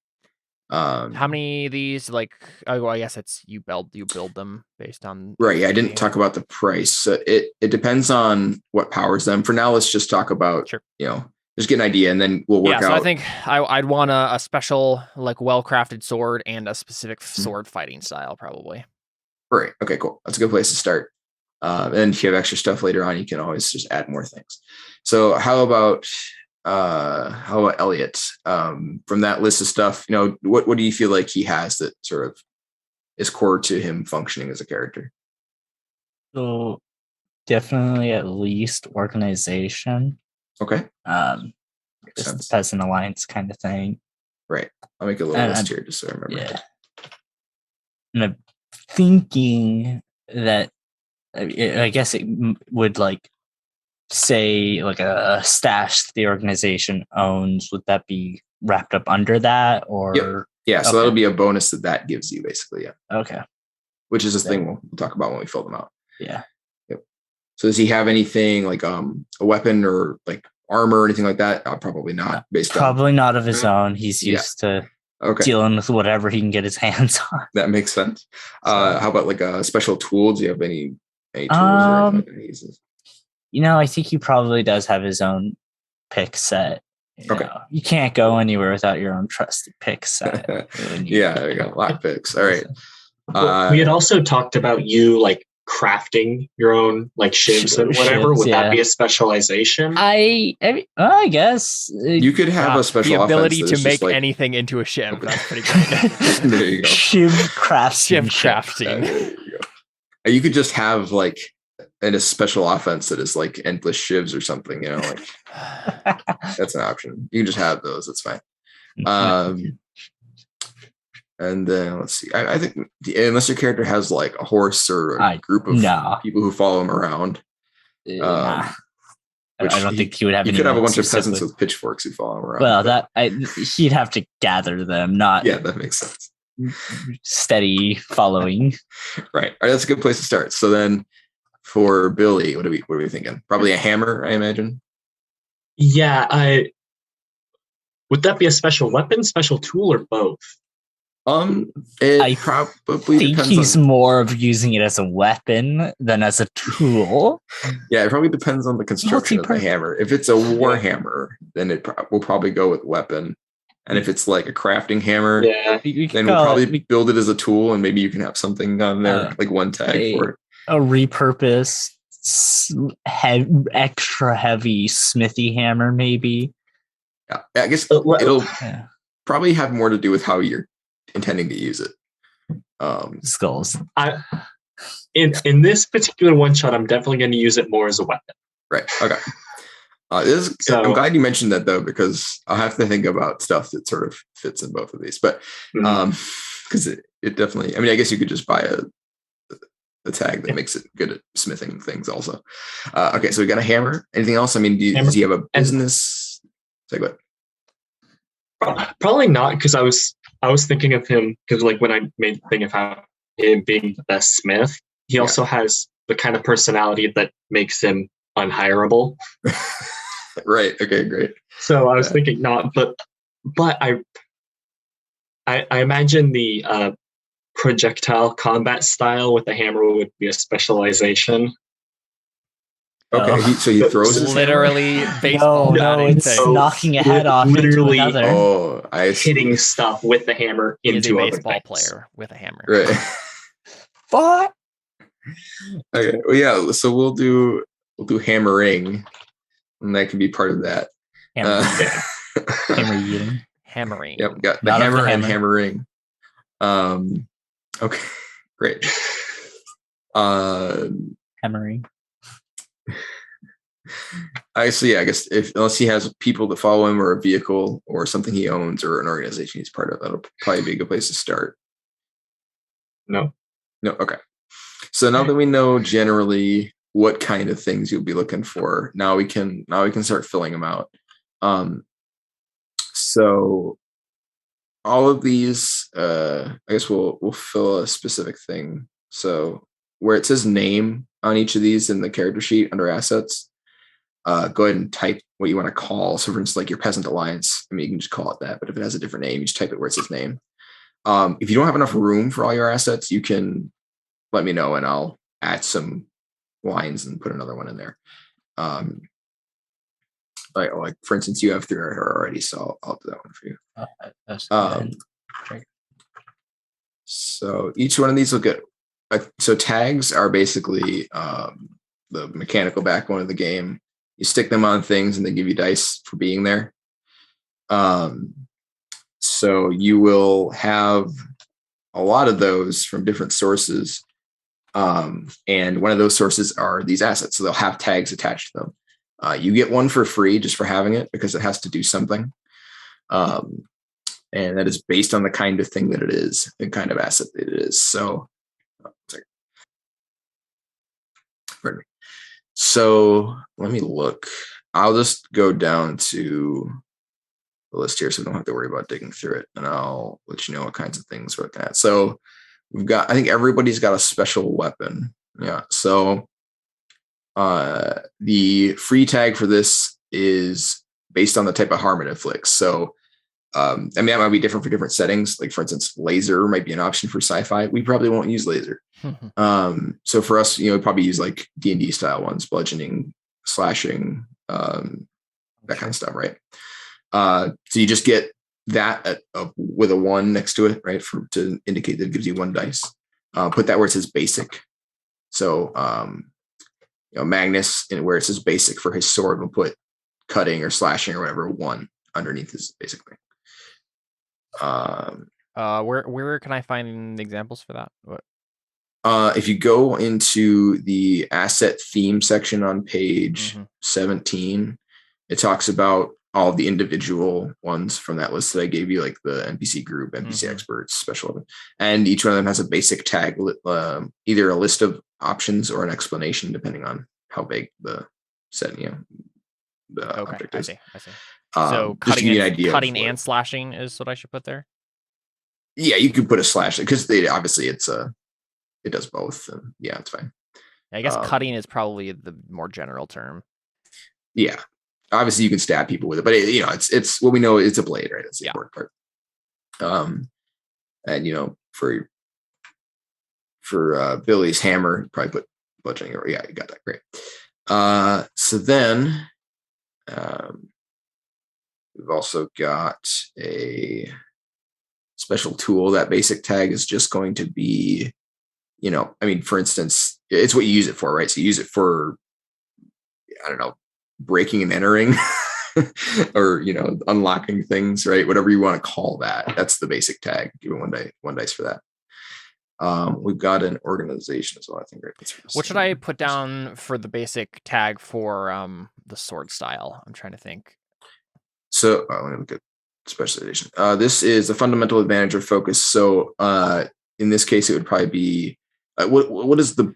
How many of these? Like, oh, I guess it's you build them based on right. Yeah, I didn't talk about the price. So it depends on what powers them. For now, let's just talk about just get an idea, and then we'll work out. So I think I'd want a special, like, well-crafted sword and a specific sword fighting style, probably. Right. Okay. Cool. That's a good place to start. And if you have extra stuff later on, you can always just add more things. So how about Elliot? From that list of stuff, what do you feel like he has that sort of is core to him functioning as a character? So definitely at least organization. Okay. Just the peasant alliance kind of thing. Right. I'll make a little list here just so I remember. Yeah. And I'm thinking that I guess it would like say like a stash the organization owns. Would that be wrapped up under that, or? Yep. Yeah. So that'll be a bonus that gives you basically. Yeah. Okay. Which is a thing we'll talk about when we fill them out. Yeah. Yep. So does he have anything like a weapon or like armor or anything like that? Probably not. Probably not of his own. He's used to dealing with whatever he can get his hands on. That makes sense. How about like a special tool? Do you have any tools or anything that he uses? I think he probably does have his own pick set. You can't go anywhere without your own trusted pick set. Yeah, there you go. Lock picks. All right. We had also talked about you like crafting your own like shivs and whatever. Would that be a specialization? I guess you could have a special the ability to make anything into a shiv. Okay. That's pretty great. There you go. Shiv crafting. There you go. You could just have like a special offense that is like endless shivs or something. Like that's an option. You can just have those. That's fine. And then let's see. I think unless your character has like a horse or a group of people who follow him around, I don't think he would have. You could have a bunch of peasants with pitchforks who follow him around. Well, he'd have to gather them, not. Yeah, that makes sense. Steady following. Right. All right. That's a good place to start. So then, for Billy, what are we thinking? Probably a hammer, I imagine. Yeah. Would that be a special weapon, special tool, or both? I probably think he's more of using it as a weapon than as a tool. Yeah, it probably depends on the construction of the hammer. If it's a war hammer, then it will probably go with weapon. And if it's like a crafting hammer, then we'll probably build it as a tool, and maybe you can have something on there, like one tag for it. A repurposed, extra heavy smithy hammer, maybe. Yeah, I guess it'll probably have more to do with how you're intending to use it. Skulls. In this particular one shot, I'm definitely going to use it more as a weapon. Right. Okay. I'm glad you mentioned that though, because I'll have to think about stuff that sort of fits in both of these. But because it definitely, I mean, I guess you could just buy a tag that makes it good at smithing things also. Okay, so we got a hammer. Anything else? I mean, does he have a business? Say what? Probably not, because I was thinking of him because like when I made the thing of how him being the best smith, he also has the kind of personality that makes him unhireable. Right. Okay. Great. So I was thinking not, but I imagine the projectile combat style with the hammer would be a specialization. Okay, so he throws his literally baseball. No, it's knocking a head off. Literally, hitting stuff with the hammer into a baseball player with a hammer. Right. What? Okay. Well, yeah. So we'll do hammering, and that can be part of that. Hammering. Yep. Got the hammer and hammering. Okay. Great. Hammering. I guess unless he has people that follow him or a vehicle or something he owns or an organization he's part of, that'll probably be a good place to start. No. Okay. So now that we know generally what kind of things you'll be looking for, now we can start filling them out. So all of these, I guess we'll fill a specific thing. So where it says name on each of these in the character sheet under assets, go ahead and type what you want to call. So for instance, like your Peasant Alliance, I mean, you can just call it that, but if it has a different name, you just type it where it says name. If you don't have enough room for all your assets, you can let me know and I'll add some lines and put another one in there. Like for instance, you have 3 already, so I'll do that one for you. So each one of these will get. So tags are basically the mechanical backbone of the game. You stick them on things and they give you dice for being there. So you will have a lot of those from different sources. And one of those sources are these assets. So they'll have tags attached to them. You get one for free just for having it because it has to do something. And that is based on the kind of thing that it is, the kind of asset that it is. So let me look. I'll just go down to the list here so we don't have to worry about digging through it. And I'll let you know what kinds of things we're looking at. So I think everybody's got a special weapon. Yeah. So the free tag for this is based on the type of harm it inflicts. So I mean, that might be different for different settings. Like for instance, laser might be an option for sci-fi. We probably won't use laser. So for us, we probably use like D&D style ones, bludgeoning, slashing, that kind of stuff, right? So you just get that with a 1 next to it, right? To indicate that it gives you 1 dice. Put that where it says basic. So Magnus, where it says basic for his sword, will put cutting or slashing or whatever 1 underneath his basic thing. Where can I find examples for that? What? If you go into the asset theme section on page 17, it talks about all the individual ones from that list that I gave you, like the NPC group, NPC experts, special weapon, and each one of them has a basic tag, either a list of options or an explanation, depending on how big the setting, the object is. I see. So cutting and slashing is what I should put there. Yeah, you could put a slash because obviously it does both. And yeah, it's fine. I guess cutting is probably the more general term. Yeah, obviously you can stab people with it, but it's what we know. It's a blade, right? That's the important part. And for Billy's hammer, probably put bludgeoning. Or you got that. Great. So then, We've also got a special tool. That basic tag is just going to be, for instance, it's what you use it for, right? So you use it for, I don't know, breaking and entering or, unlocking things, right? Whatever you want to call that. That's the basic tag. Give it one dice for that. We've got an organization as well, I think, right? What should I put down for the basic tag for the sword style? I'm trying to think. So let me look at specialization. This is a fundamental advantage or focus. So in this case, it would probably be what is the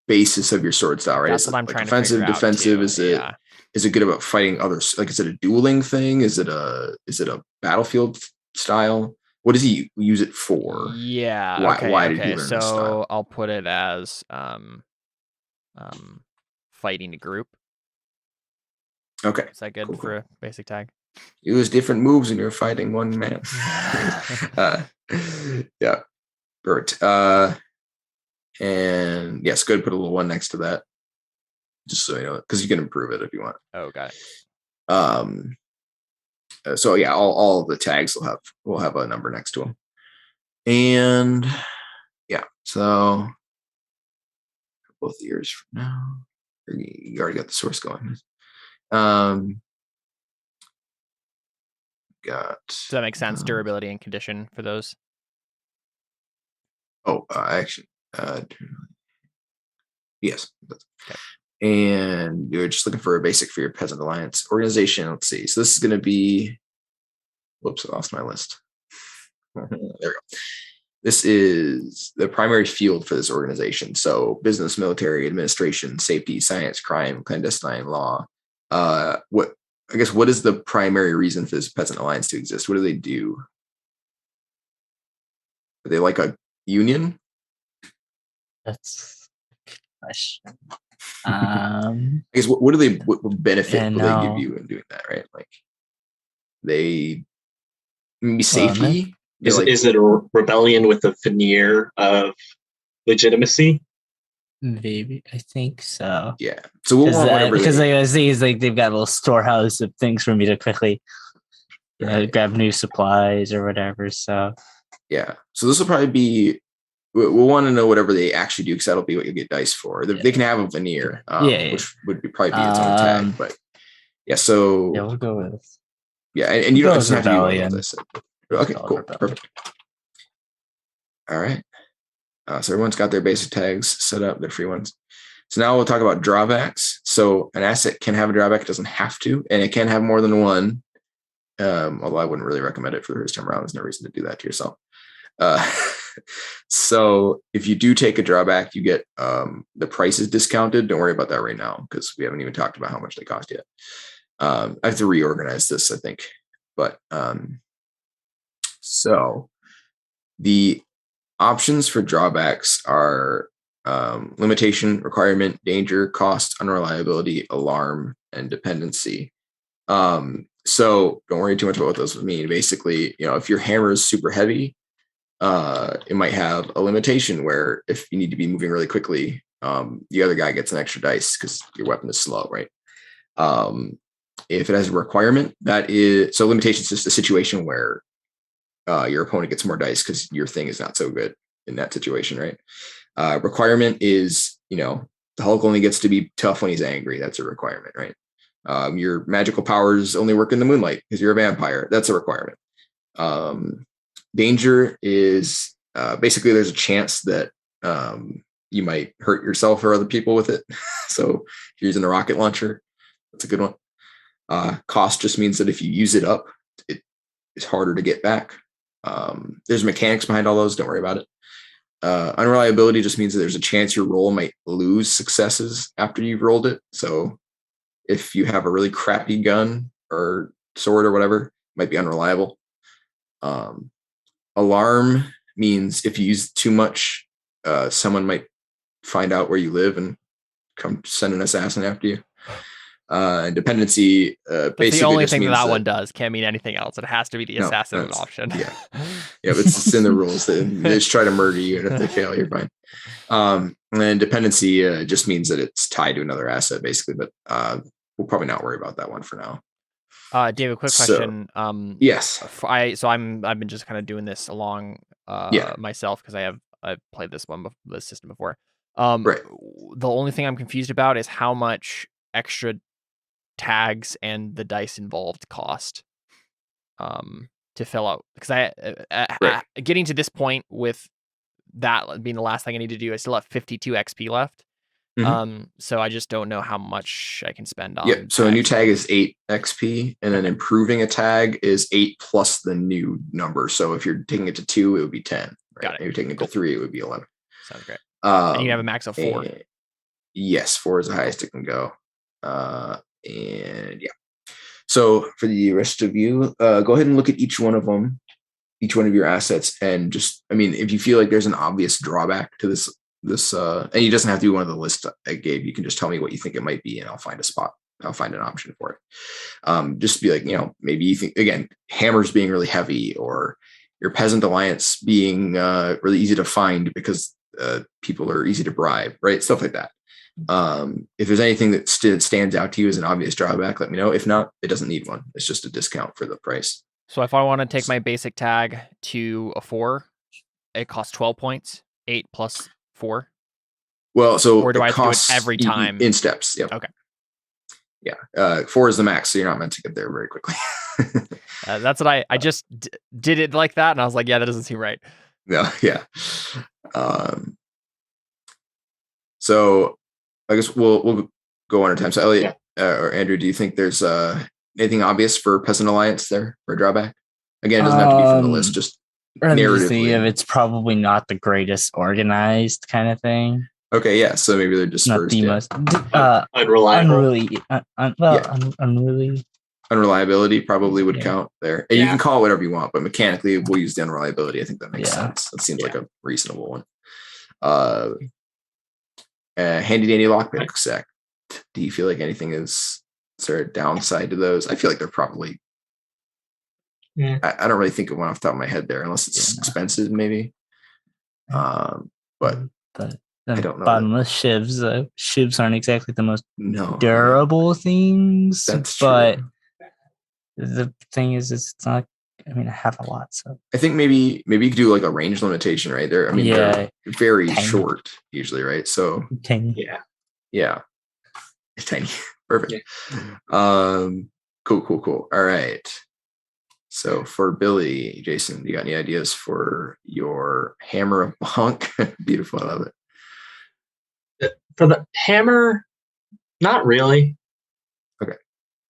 basis of your sword style, right? That's is what I'm like trying offensive, to figure defensive? out, Is it good about fighting others? Like, is it a dueling thing? Is it a battlefield style? What does he use it for? Yeah. Why did he learn so this style? I'll put it as fighting a group. Okay. Is that good Cool. for a basic tag? Use different moves when you're fighting one man. Yeah. Perfect. And yes, go ahead and put a little one next to that. Just so you know, because you can improve it if you want. Oh, got it. So yeah, all of the tags will have a number next to them. And yeah, so both years from now. You already got the source going. Does that make sense? Durability and condition for those. Actually, yes. Okay. And you're just looking for a basic for your Peasant Alliance organization. Let's see. So this is going to be. Whoops! I lost my list. There we go. This is the primary field for this organization. So business, military, administration, safety, science, crime, clandestine law. What is the primary reason for this Peasant Alliance to exist? What do they do? Are they like a union? That's a good question. I guess what benefit will they give you in doing that, right? Like they maybe safety. Is it a rebellion with a veneer of legitimacy? Maybe, I think so. Yeah. So we'll want whatever because I see is like they've got a little storehouse of things for me to quickly grab new supplies or whatever. So yeah. So this will probably be. We'll want to know whatever they actually do because that'll be what you'll get dice for. They can have a veneer, which would probably be its own tag. But yeah, so we'll go with. Yeah, and you don't have to do one of this. Okay, cool, perfect. All right. So everyone's got their basic tags set up, their free ones. So now we'll talk about drawbacks. So an asset can have a drawback; it doesn't have to, and it can have more than one. Although I wouldn't really recommend it for the first time around. There's no reason to do that to yourself. So if you do take a drawback, you get the price is discounted. Don't worry about that right now because we haven't even talked about how much they cost yet. I have to reorganize this, I think. But so the options for drawbacks are limitation, requirement, danger, cost, unreliability, alarm, and dependency. So don't worry too much about what those mean. Basically, if your hammer is super heavy, it might have a limitation where if you need to be moving really quickly, the other guy gets an extra dice because your weapon is slow, right? If it has a requirement, limitation is just a situation where your opponent gets more dice because your thing is not so good in that situation, right? Requirement is, the Hulk only gets to be tough when he's angry. That's a requirement, right? Your magical powers only work in the moonlight because you're a vampire. That's a requirement. Danger is basically there's a chance that you might hurt yourself or other people with it. So if you're using a rocket launcher, that's a good one. Cost just means that if you use it up, it is harder to get back. There's mechanics behind all those. Don't worry about it. Unreliability just means that there's a chance your roll might lose successes after you've rolled it. So if you have a really crappy gun or sword or whatever, it might be unreliable. Alarm means if you use too much, someone might find out where you live and come send an assassin after you. And dependency basically the only just thing means that one does. Can't mean anything else. It has to be the assassin option. Yeah, but it's in the rules. They just try to murder you, and if they fail, you're fine. And then dependency just means that it's tied to another asset, basically. But we'll probably not worry about that one for now. David, quick So- question. Yes. I've been just kind of doing this along Yeah. myself because I've played this system before. Right. The only thing I'm confused about is how much extra tags and the dice involved cost to fill out, because Right. getting to this point with that being the last thing I need to do, I still have 52 XP left. So I just don't know how much I can spend on. Yep. So a new tags. tag is 8 XP, and then improving a tag is 8 plus the new number. So if you're taking it to 2, it would be 10. Right? Got it. If you're taking it to 3, it would be 11. Sounds great. And you have a max of 4. Yes, 4 is the highest it can go. And yeah. So for the rest of you, go ahead and look at each one of them, each one of your assets, and just, I mean, if you feel like there's an obvious drawback to this, and it doesn't have to be one of the lists I gave. You can just tell me what you think it might be, and I'll find a spot. I'll find an option for it. Just be like, maybe you think, again, hammers being really heavy, or your peasant alliance being really easy to find because people are easy to bribe, right? Stuff like that. If there's anything that stands out to you as an obvious drawback, let me know. If not, it doesn't need one. It's just a discount for the price. So if I want to take my basic tag to a 4, it costs 12 points, 8 plus 4. Well, so or do I have to do it costs every time? in steps? Yep. Okay. Yeah. 4 is the max, so you're not meant to get there very quickly. That's what I just did it like that, and I was like, yeah, that doesn't seem right. No, yeah. So I guess we'll go one at a time. So Elliot or Andrew, do you think there's anything obvious for Peasant Alliance there for a drawback? Again, it doesn't have to be from the list, just narratively. It's probably not the greatest organized kind of thing. Okay, yeah. So maybe they're dispersed. Not the most unreliable. Unruly. Unreliability probably would count there. And you can call it whatever you want, but mechanically we'll use the unreliability. I think that makes sense. That seems like a reasonable one. Handy dandy lockpick set. Do you feel like anything is there a downside to those? I feel like they're probably I don't really think of one off the top of my head there, unless it's expensive, maymaybe. But I don't know. Bottomless shivs. Shivs aren't exactly the most No, durable things. That's true. But the thing is, it's not. I mean, I have a lot, so I think maybe you could do like a range limitation, right? They're very 10. short usually, right? So 10. Yeah. It's tiny. Perfect. Cool. All right. So for Billy, Jason, you got any ideas for your hammer of bonk? Beautiful. I love it. For the hammer, not really. Okay.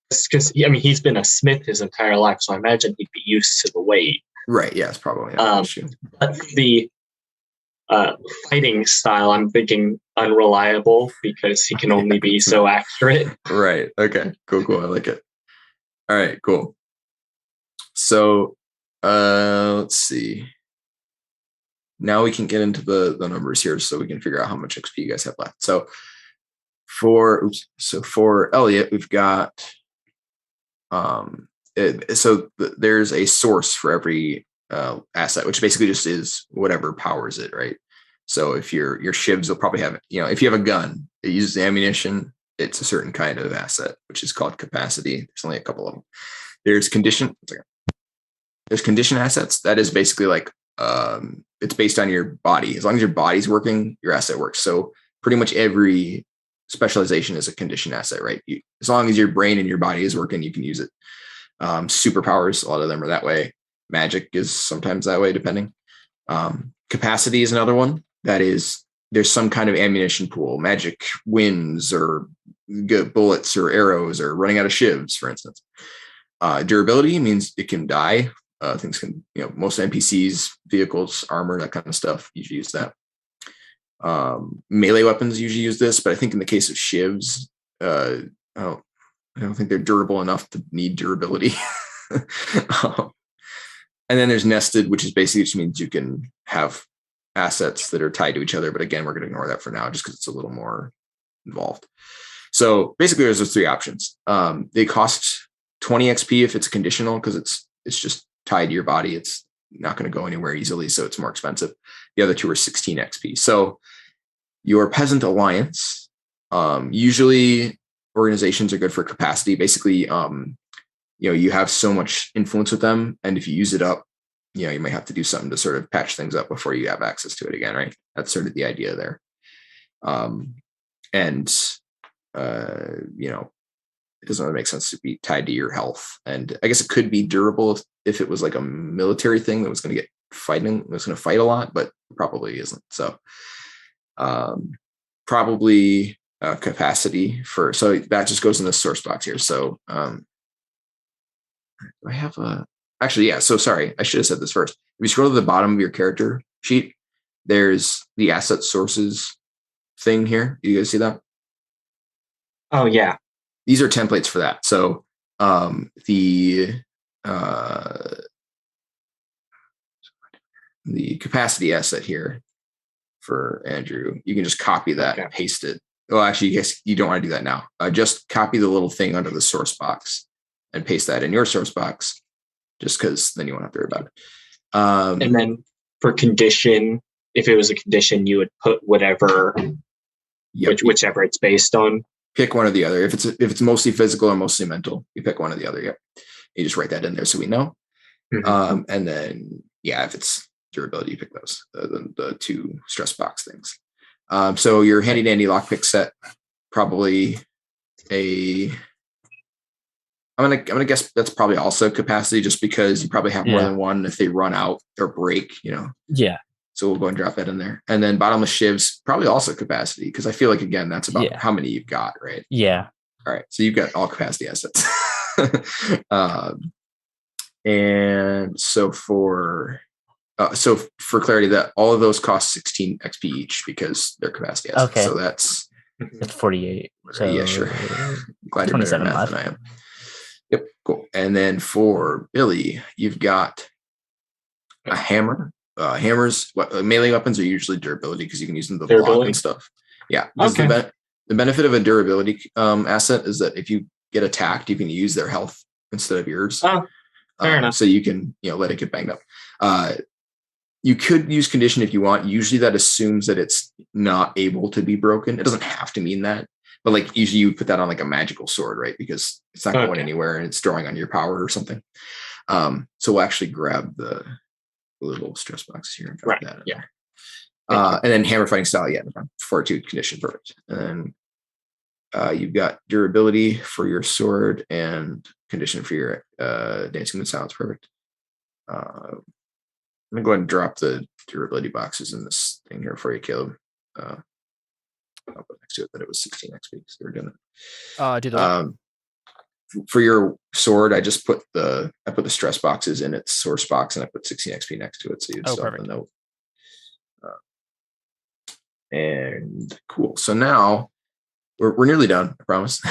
Because he's been a smith his entire life, so I imagine he'd be used to the weight. Right. Yeah, it's probably an issue. But the fighting style, I'm thinking unreliable because he can only be so accurate. Right. Okay. Cool. I like it. All right. Cool. So let's see. Now we can get into the numbers here, so we can figure out how much XP you guys have left. So for Elliot, we've got there's a source for every asset, which basically just is whatever powers it, right? So if your shivs will probably have, if you have a gun that uses ammunition, it's a certain kind of asset, which is called capacity. There's only a couple of them. There's condition assets. That is basically like it's based on your body. As long as your body's working, your asset works. So pretty much every specialization is a condition asset, right? As long as your brain and your body is working, you can use it. Superpowers, a lot of them are that way. Magic is sometimes that way, depending. Capacity is another one. That is, there's some kind of ammunition pool. Magic wins or good bullets or arrows or running out of shivs, for instance. Durability means it can die. Things can, most NPCs, vehicles, armor, that kind of stuff usually use that. Melee weapons usually use this, but I think in the case of shivs, I don't think they're durable enough to need durability. And then there's nested, which is basically just means you can have assets that are tied to each other. But again, we're going to ignore that for now, just because it's a little more involved. So basically, there's those 3 options. They cost 20 XP if it's conditional, because it's just tied to your body. It's not going to go anywhere easily, so it's more expensive. The other 2 are 16 XP. So your Peasant Alliance, usually organizations are good for capacity. Basically, you have so much influence with them, and if you use it up, you might have to do something to sort of patch things up before you have access to it again, right? That's sort of the idea there. And it doesn't really make sense to be tied to your health. And I guess it could be durable if it was like a military thing that was going to fight a lot, but probably isn't. So probably capacity so that just goes in the source box here. So I have actually, yeah. So sorry, I should have said this first. If you scroll to the bottom of your character sheet, there's the asset sources thing here. Do you guys see that? Oh yeah. These are templates for that. So the capacity asset here for Andrew, you can just copy that and paste it. Well, actually, yes, you don't want to do that now. Just copy the little thing under the source box and paste that in your source box, just because then you won't have to worry about it. And then for condition, if it was a condition, you would put whatever, whichever it's based on. Pick one or the other. If it's mostly physical or mostly mental, you pick one or the other. Yep. You just write that in there so we know. Mm-hmm. And then, if it's durability, you pick those, the two stress box things. So your handy dandy lockpick set, probably I'm gonna guess that's probably also capacity, just because you probably have more than one if they run out or break, Yeah. So we'll go and drop that in there. And then bottomless shivs, probably also capacity, because I feel like, again, that's about how many you've got, right? Yeah. All right. So you've got all capacity assets. And so for clarity, that all of those cost 16 XP each because they're capacity assets. Okay. So that's 48. So yeah, sure. Glad you're better at math than I am. Yep, cool. And then for Billy, you've got a hammer. Hammers, melee weapons are usually durability because you can use them to block and stuff. Yeah. Okay. The benefit of a durability asset is that if you get attacked, you can use their health instead of yours. Oh, fair enough. So you can let it get banged up. You could use condition if you want. Usually that assumes that it's not able to be broken. It doesn't have to mean that. But like usually you put that on like a magical sword, right? Because it's not going anywhere and it's drawing on your power or something. So we'll actually grab the little stress boxes here and drop that in there. And then hammer fighting style, fortitude condition, perfect. And then you've got durability for your sword and condition for your dancing with silence, perfect. I'm gonna go ahead and drop the durability boxes in this thing here for you, Caleb. I'll put next to it that it was 16 XP because they were doing it. Do the for your sword, I just put the stress boxes in its source box and I put 16 XP next to it, so you'd still have the note. And cool. So now we're nearly done, I promise.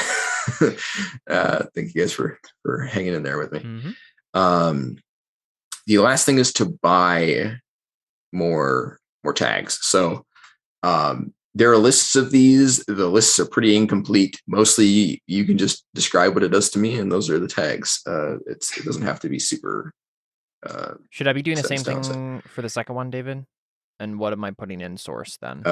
Thank you guys for hanging in there with me. Mm-hmm. The last thing is to buy more tags. So there are lists of these. The lists are pretty incomplete. Mostly you can just describe what it does to me, and those are the tags. It doesn't have to be super. Should I be doing the same thing for the second one, David? And what am I putting in source then?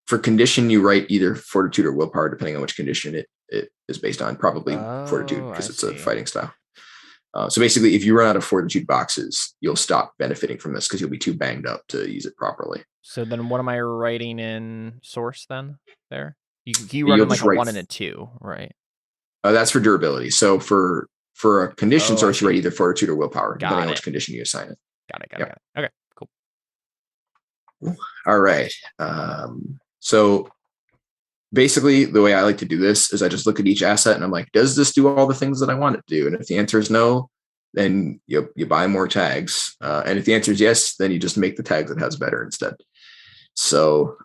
For condition, you write either fortitude or willpower, depending on which condition it is based on. Probably fortitude because it's a fighting style. So basically, if you run out of fortitude boxes, you'll stop benefiting from this because you'll be too banged up to use it properly. So then what am I writing in source then there? You run like a 1 and a 2, right? That's for durability. So for a condition source, you write either fortitude or willpower, depending on which condition you assign it. Got it. Okay, cool. All right. So basically, the way I like to do this is I just look at each asset and I'm like, does this do all the things that I want it to do? And if the answer is no, then you buy more tags. And if the answer is yes, then you just make the tags that has better instead. So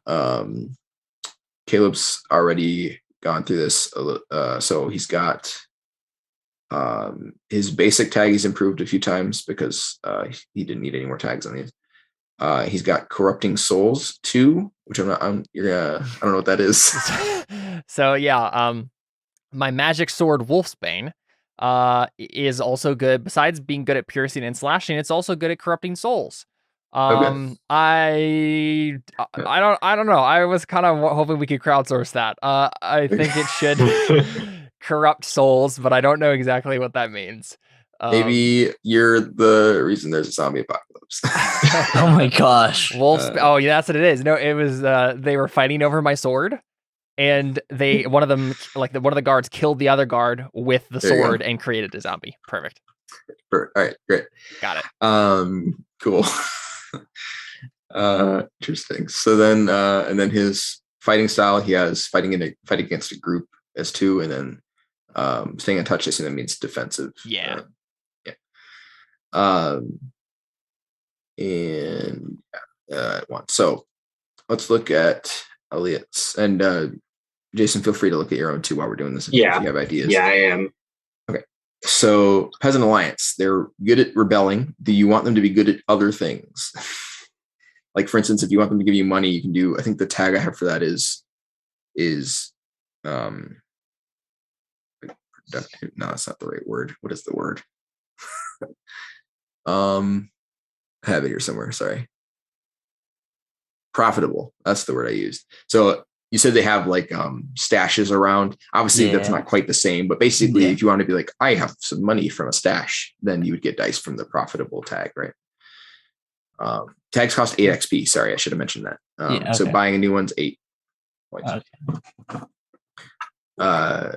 Caleb's already gone through this. So he's got his basic tag he's improved a few times because he didn't need any more tags on these. He's got Corrupting Souls 2, which I don't know what that is. So my magic sword Wolfsbane is also good. Besides being good at piercing and slashing, it's also good at corrupting souls. I don't know. I was kind of hoping we could crowdsource that. I think it should corrupt souls, but I don't know exactly what that means. Maybe you're the reason there's a zombie apocalypse. Oh my gosh. Wolves. Oh, yeah, that's what it is. No, it was they were fighting over my sword, and one of them, like one of the guards, killed the other guard with the There you go. sword and created a zombie. Perfect. All right, great. Got it. Cool. Interesting. So then, and then his fighting style, he has fighting against a group as 2, and then staying in touch. I think that means defensive. Yeah. And 1. So let's look at Elliot's, and Jason, feel free to look at your own too while we're doing this. If you have ideas. Yeah, I am. Okay. So Peasant Alliance, they're good at rebelling. Do you want them to be good at other things? Like, for instance, if you want them to give you money, you can do, I think the tag I have for that is productive. No, it's not the right word. What is the word? I have it here somewhere. Sorry. Profitable. That's the word I used. So you said they have like stashes around. Obviously, that's not quite the same, but basically, if you want to be like, I have some money from a stash, then you would get dice from the profitable tag, right? Tags cost 8 XP. Sorry, I should have mentioned that. So buying a new one's 8 points. Okay.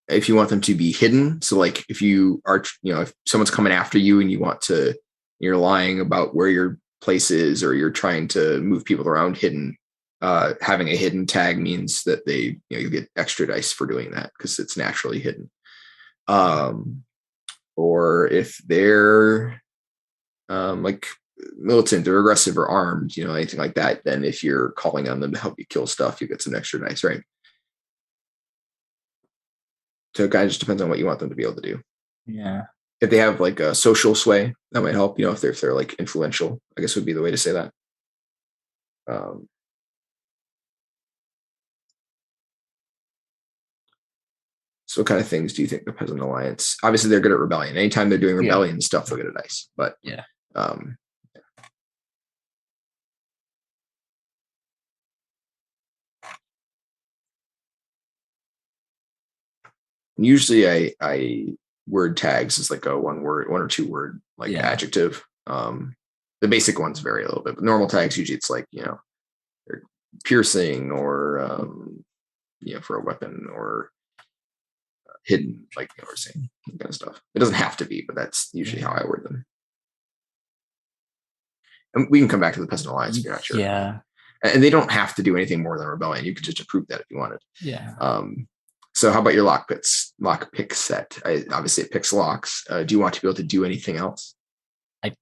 If you want them to be hidden, so like if you are, if someone's coming after you and you're lying about where your place is, or you're trying to move people around hidden, having a hidden tag means that you get extra dice for doing that because it's naturally hidden. Or if they're like militant or aggressive or armed, anything like that, then if you're calling on them to help you kill stuff, you get some extra dice, right? So it kind of just depends on what you want them to be able to do. Yeah. If they have like a social sway, that might help. If they're like influential, I guess would be the way to say that. So what kind of things do you think the Peasant Alliance? Obviously, they're good at rebellion. Anytime they're doing rebellion stuff, they'll get a dice. But usually I word tags is like a 1 or 2 word like adjective. The basic ones vary a little bit, but normal tags usually it's like they're piercing or for a weapon, or hidden, like we're saying, that kind of stuff. It doesn't have to be, but that's usually how I word them. And we can come back to the Peasant Alliance if you're not sure. Yeah. And they don't have to do anything more than rebellion. You could just approve that if you wanted. Yeah. So how about your lockpick set? Obviously it picks locks. Do you want to be able to do anything else? I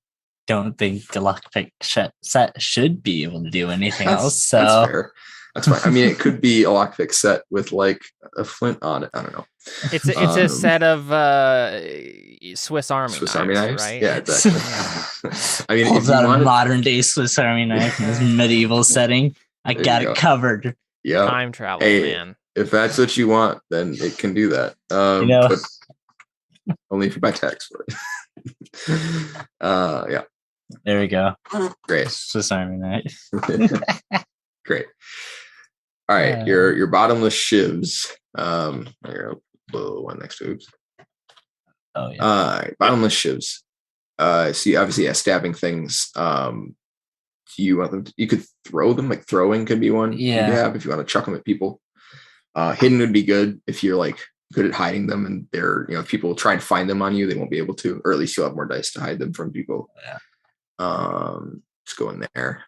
don't think the lockpick set should be able to do anything else. So that's fair. That's fine. I mean, it could be a lockpick set with like a flint on it. I don't know. It's a set of Swiss Army knives, right? Yeah, exactly. I mean, pulls out a modern day Swiss Army knife in this medieval setting. I got it covered. Yeah, time travel, man. If that's what you want, then it can do that. But only if you buy tags for it. Yeah. There we go. Great. Swiss Army knife. Great. All right, your bottomless shivs. Here, little one next to oops. Oh yeah. All right, bottomless shivs. See, obviously, stabbing things. Do you want them? You could throw them. Like throwing could be one. You could have if you want to chuck them at people. Hidden would be good if you're like good at hiding them, and they're if people try and find them on you, they won't be able to, or at least you'll have more dice to hide them from people. Yeah. Let's go in there.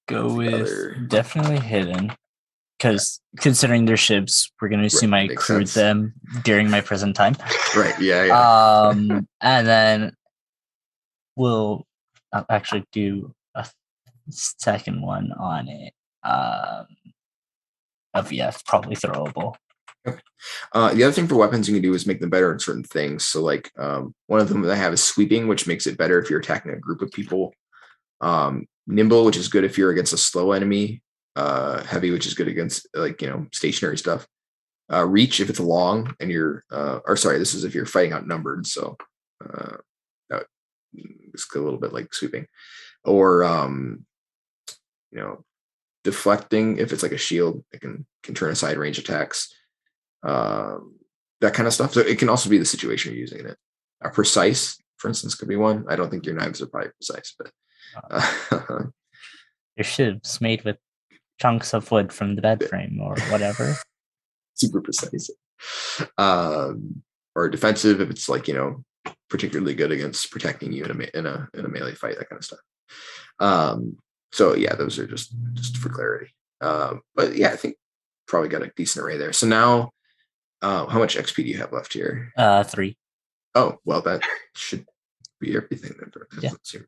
Go with definitely hidden, because considering their ships, we're going to assume I accrued them during my present time. Right. Yeah. And then we'll actually do a second one on it. Probably throwable. Okay. The other thing for weapons you can do is make them better at certain things. So like one of them that I have is sweeping, which makes it better if you're attacking a group of people. Nimble, which is good if you're against a slow enemy. Heavy, which is good against stationary stuff. Reach if it's long and you're this is if you're fighting outnumbered. So it's a little bit like sweeping. Or deflecting. If it's like a shield, it can turn aside range attacks. That kind of stuff. So it can also be the situation you're using it. Precise, for instance, could be one. I don't think your knives are probably precise, but your shiv's made with chunks of wood from the bed frame or whatever. Super precise. Or defensive if it's like, particularly good against protecting you in a melee fight, that kind of stuff. So yeah, those are just for clarity. But yeah, I think probably got a decent array there. So now, how much XP do you have left here? 3. Oh, well, that should be everything then. Yeah. Let's see.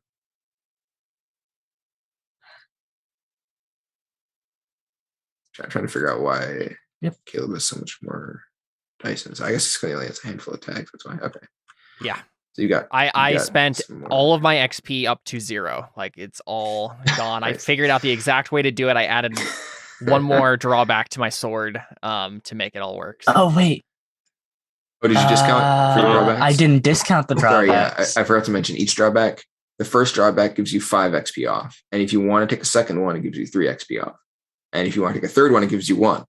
Trying to figure out why Caleb has so much more dice. I guess it's because he only has a handful of tags. That's why. Okay. Yeah. So you got. I spent all of my XP up to 0. Like it's all gone. I figured out the exact way to do it. I added one more drawback to my sword to make it all work. So. Oh wait. Oh, did you discount for your drawbacks? I didn't discount the drawbacks. Sorry, I forgot to mention each drawback. The first drawback gives you 5 XP off, and if you want to take a second one, it gives you 3 XP off, and if you want to take a third one, it gives you 1.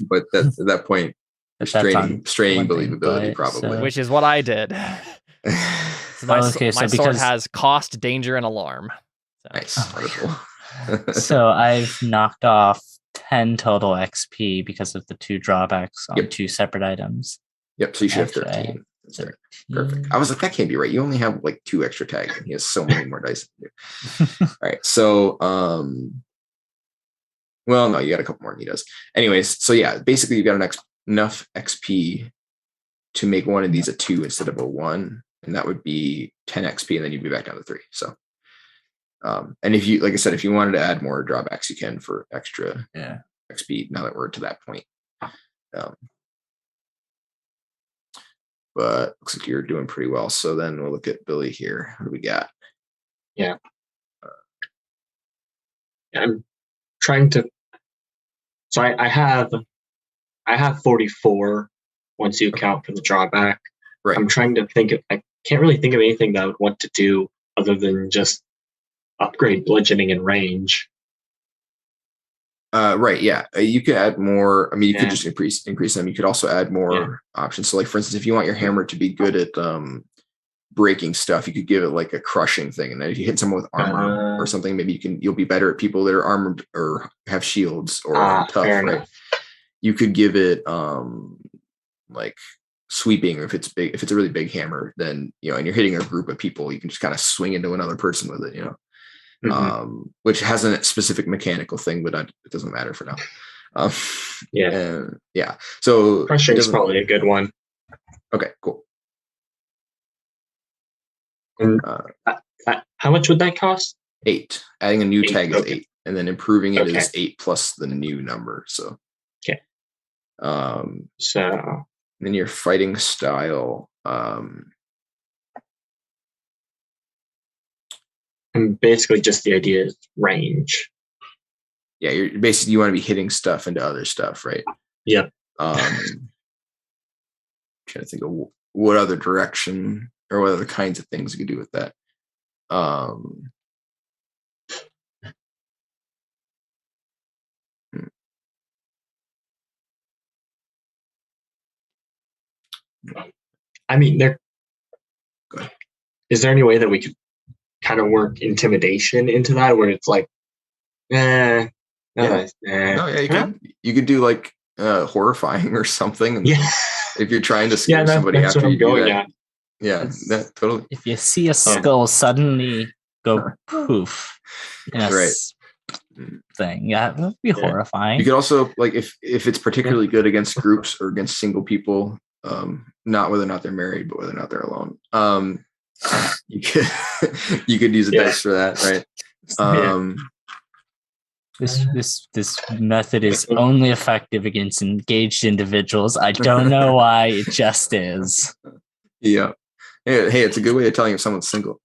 But at that point, straining believability probably, so. Which is what I did. So my sword has cost, danger, and alarm. So. Nice. So I've knocked off 10 total XP because of the 2 drawbacks on 2 separate items. Yep, so you should have 13. Perfect. I was like, that can't be right. You only have like 2 extra tags, and he has so many more dice than you. All right, so well, no, you got a couple more than he does. Anyways, so yeah, basically you've got enough XP to make one of these a 2 instead of a 1, and that would be 10 XP, and then you'd be back down to 3. So, and if you, like I said, if you wanted to add more drawbacks, you can for extra XP. Now that we're to that point. But looks like you're doing pretty well. So then we'll look at Billy here. What do we got? Yeah. I'm trying to. So I have 44 once you account for the drawback. Right. I'm trying to think of. I can't really think of anything that I would want to do other than just upgrade bludgeoning and range. Right, yeah. You could add more. I mean, you could just increase them. You could also add more options. So, like for instance, if you want your hammer to be good at breaking stuff, you could give it like a crushing thing. And then if you hit someone with armor or something, maybe you'll be better at people that are armored or have shields or tough, right? Enough. You could give it like sweeping, or if it's a really big hammer, then and you're hitting a group of people, you can just kind of swing into another person with it, which has a specific mechanical thing, but it doesn't matter for now. So crushing is probably a good one. Okay, cool. And how much would that cost? 8. Adding a new tag is 8, and then improving it is 8 plus the new number. So so then your fighting style. And basically just the idea is range. Yeah, you want to be hitting stuff into other stuff, right? Yep. Trying to think of what other direction or what other kinds of things you could do with that. I mean, is there any way that we could kind of work intimidation into that, where it's like, No, you can. You could do like horrifying or something. And if you're trying to scare somebody after you do that. Yeah, that totally. If you see a skull suddenly go poof in a thing, that would be horrifying. You could also, like, if it's particularly good against groups or against single people, not whether or not they're married, but whether or not they're alone. You could use a dice for that, right? This method is only effective against engaged individuals. I don't know why, it just is. Yeah. Hey, it's a good way of telling if someone's single.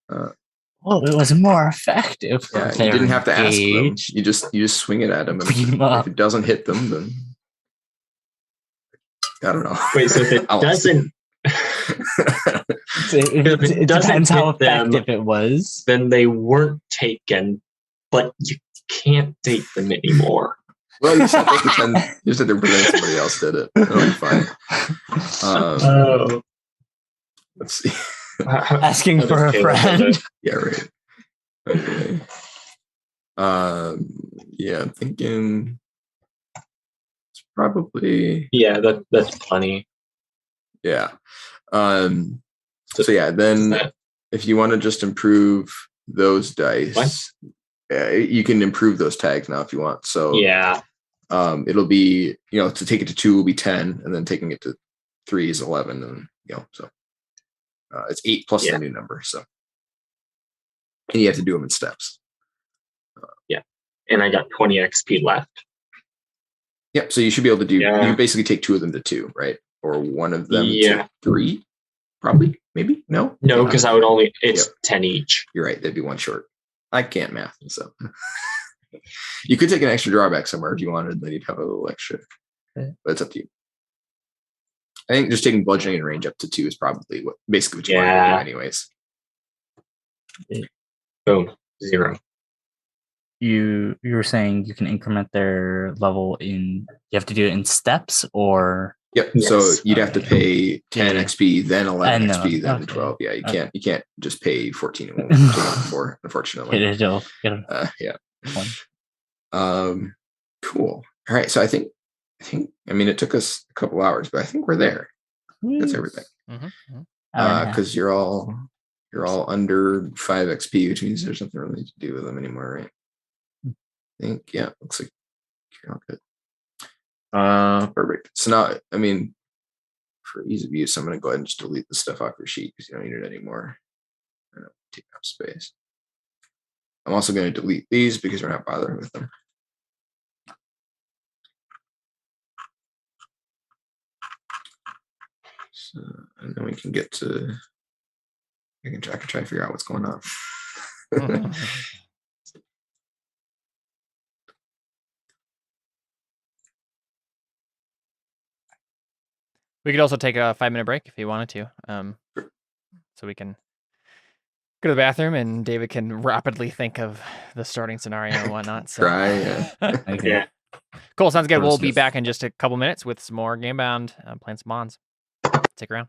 Well, it was more effective. Yeah, you didn't have to ask them. You just swing it at them. And if it doesn't hit them, then I don't know. Wait, so if it doesn't, it depends how effective it was. Then they weren't taken, but you can't date them anymore. Well, you just have to pretend. You just have to pretend somebody else did it. It'll be fine. Oh, Let's see. Asking how for does a Caleb friend. do it? Yeah, right. Okay. Yeah, I'm thinking it's probably Yeah, that's funny. yeah. So yeah, then That- if you want to just improve those dice, you can improve those tags now if you want. So yeah, it'll be, to take it to 2 will be 10, and then taking it to 3 is 11, and so it's 8 plus Yeah. the new number. So and you have to do them in steps. and I got 20 XP left. Yep. So you should be able to do. Yeah. You basically take 2 of them to 2, right? Or one of them Yeah. to 3, probably, maybe. No, No, because I would only it's Yep. 10 each. You're right. That'd be 1 short. I can't math, so you could take an extra drawback somewhere if you wanted. Then you'd have a little extra, but it's up to you. I think just taking bludgeoning and range up to 2 is probably what you want to do, anyways. Boom, 0. You were saying you can increment their level in. You have to do it in steps, or Yep. Yes. So you'd have to pay 10 Yeah. XP, then 11 And XP, then okay. 12. Yeah, you Okay. can't just pay 14 and 4, unfortunately. it'll Yeah. One. Cool. All right. So I think it took us a couple hours, but I think we're there. That's everything. Because you're all under 5 XP, which means there's nothing really to do with them anymore, right? I think, yeah, looks like you're all good. Perfect. So now, for ease of use, I'm going to go ahead and just delete the stuff off your sheet because you don't need it anymore. I don't take up space. I'm also going to delete these because we're not bothering with them. So, and then we can get to. I can try to figure out what's going on. We could also take a 5-minute break if you wanted to, so we can go to the bathroom and David can rapidly think of the starting scenario and whatnot. So. Try, yeah. Yeah. Cool. Sounds good. We'll be Smith. back in just a couple minutes with some more Gamebound, playing some Mons. Stick around.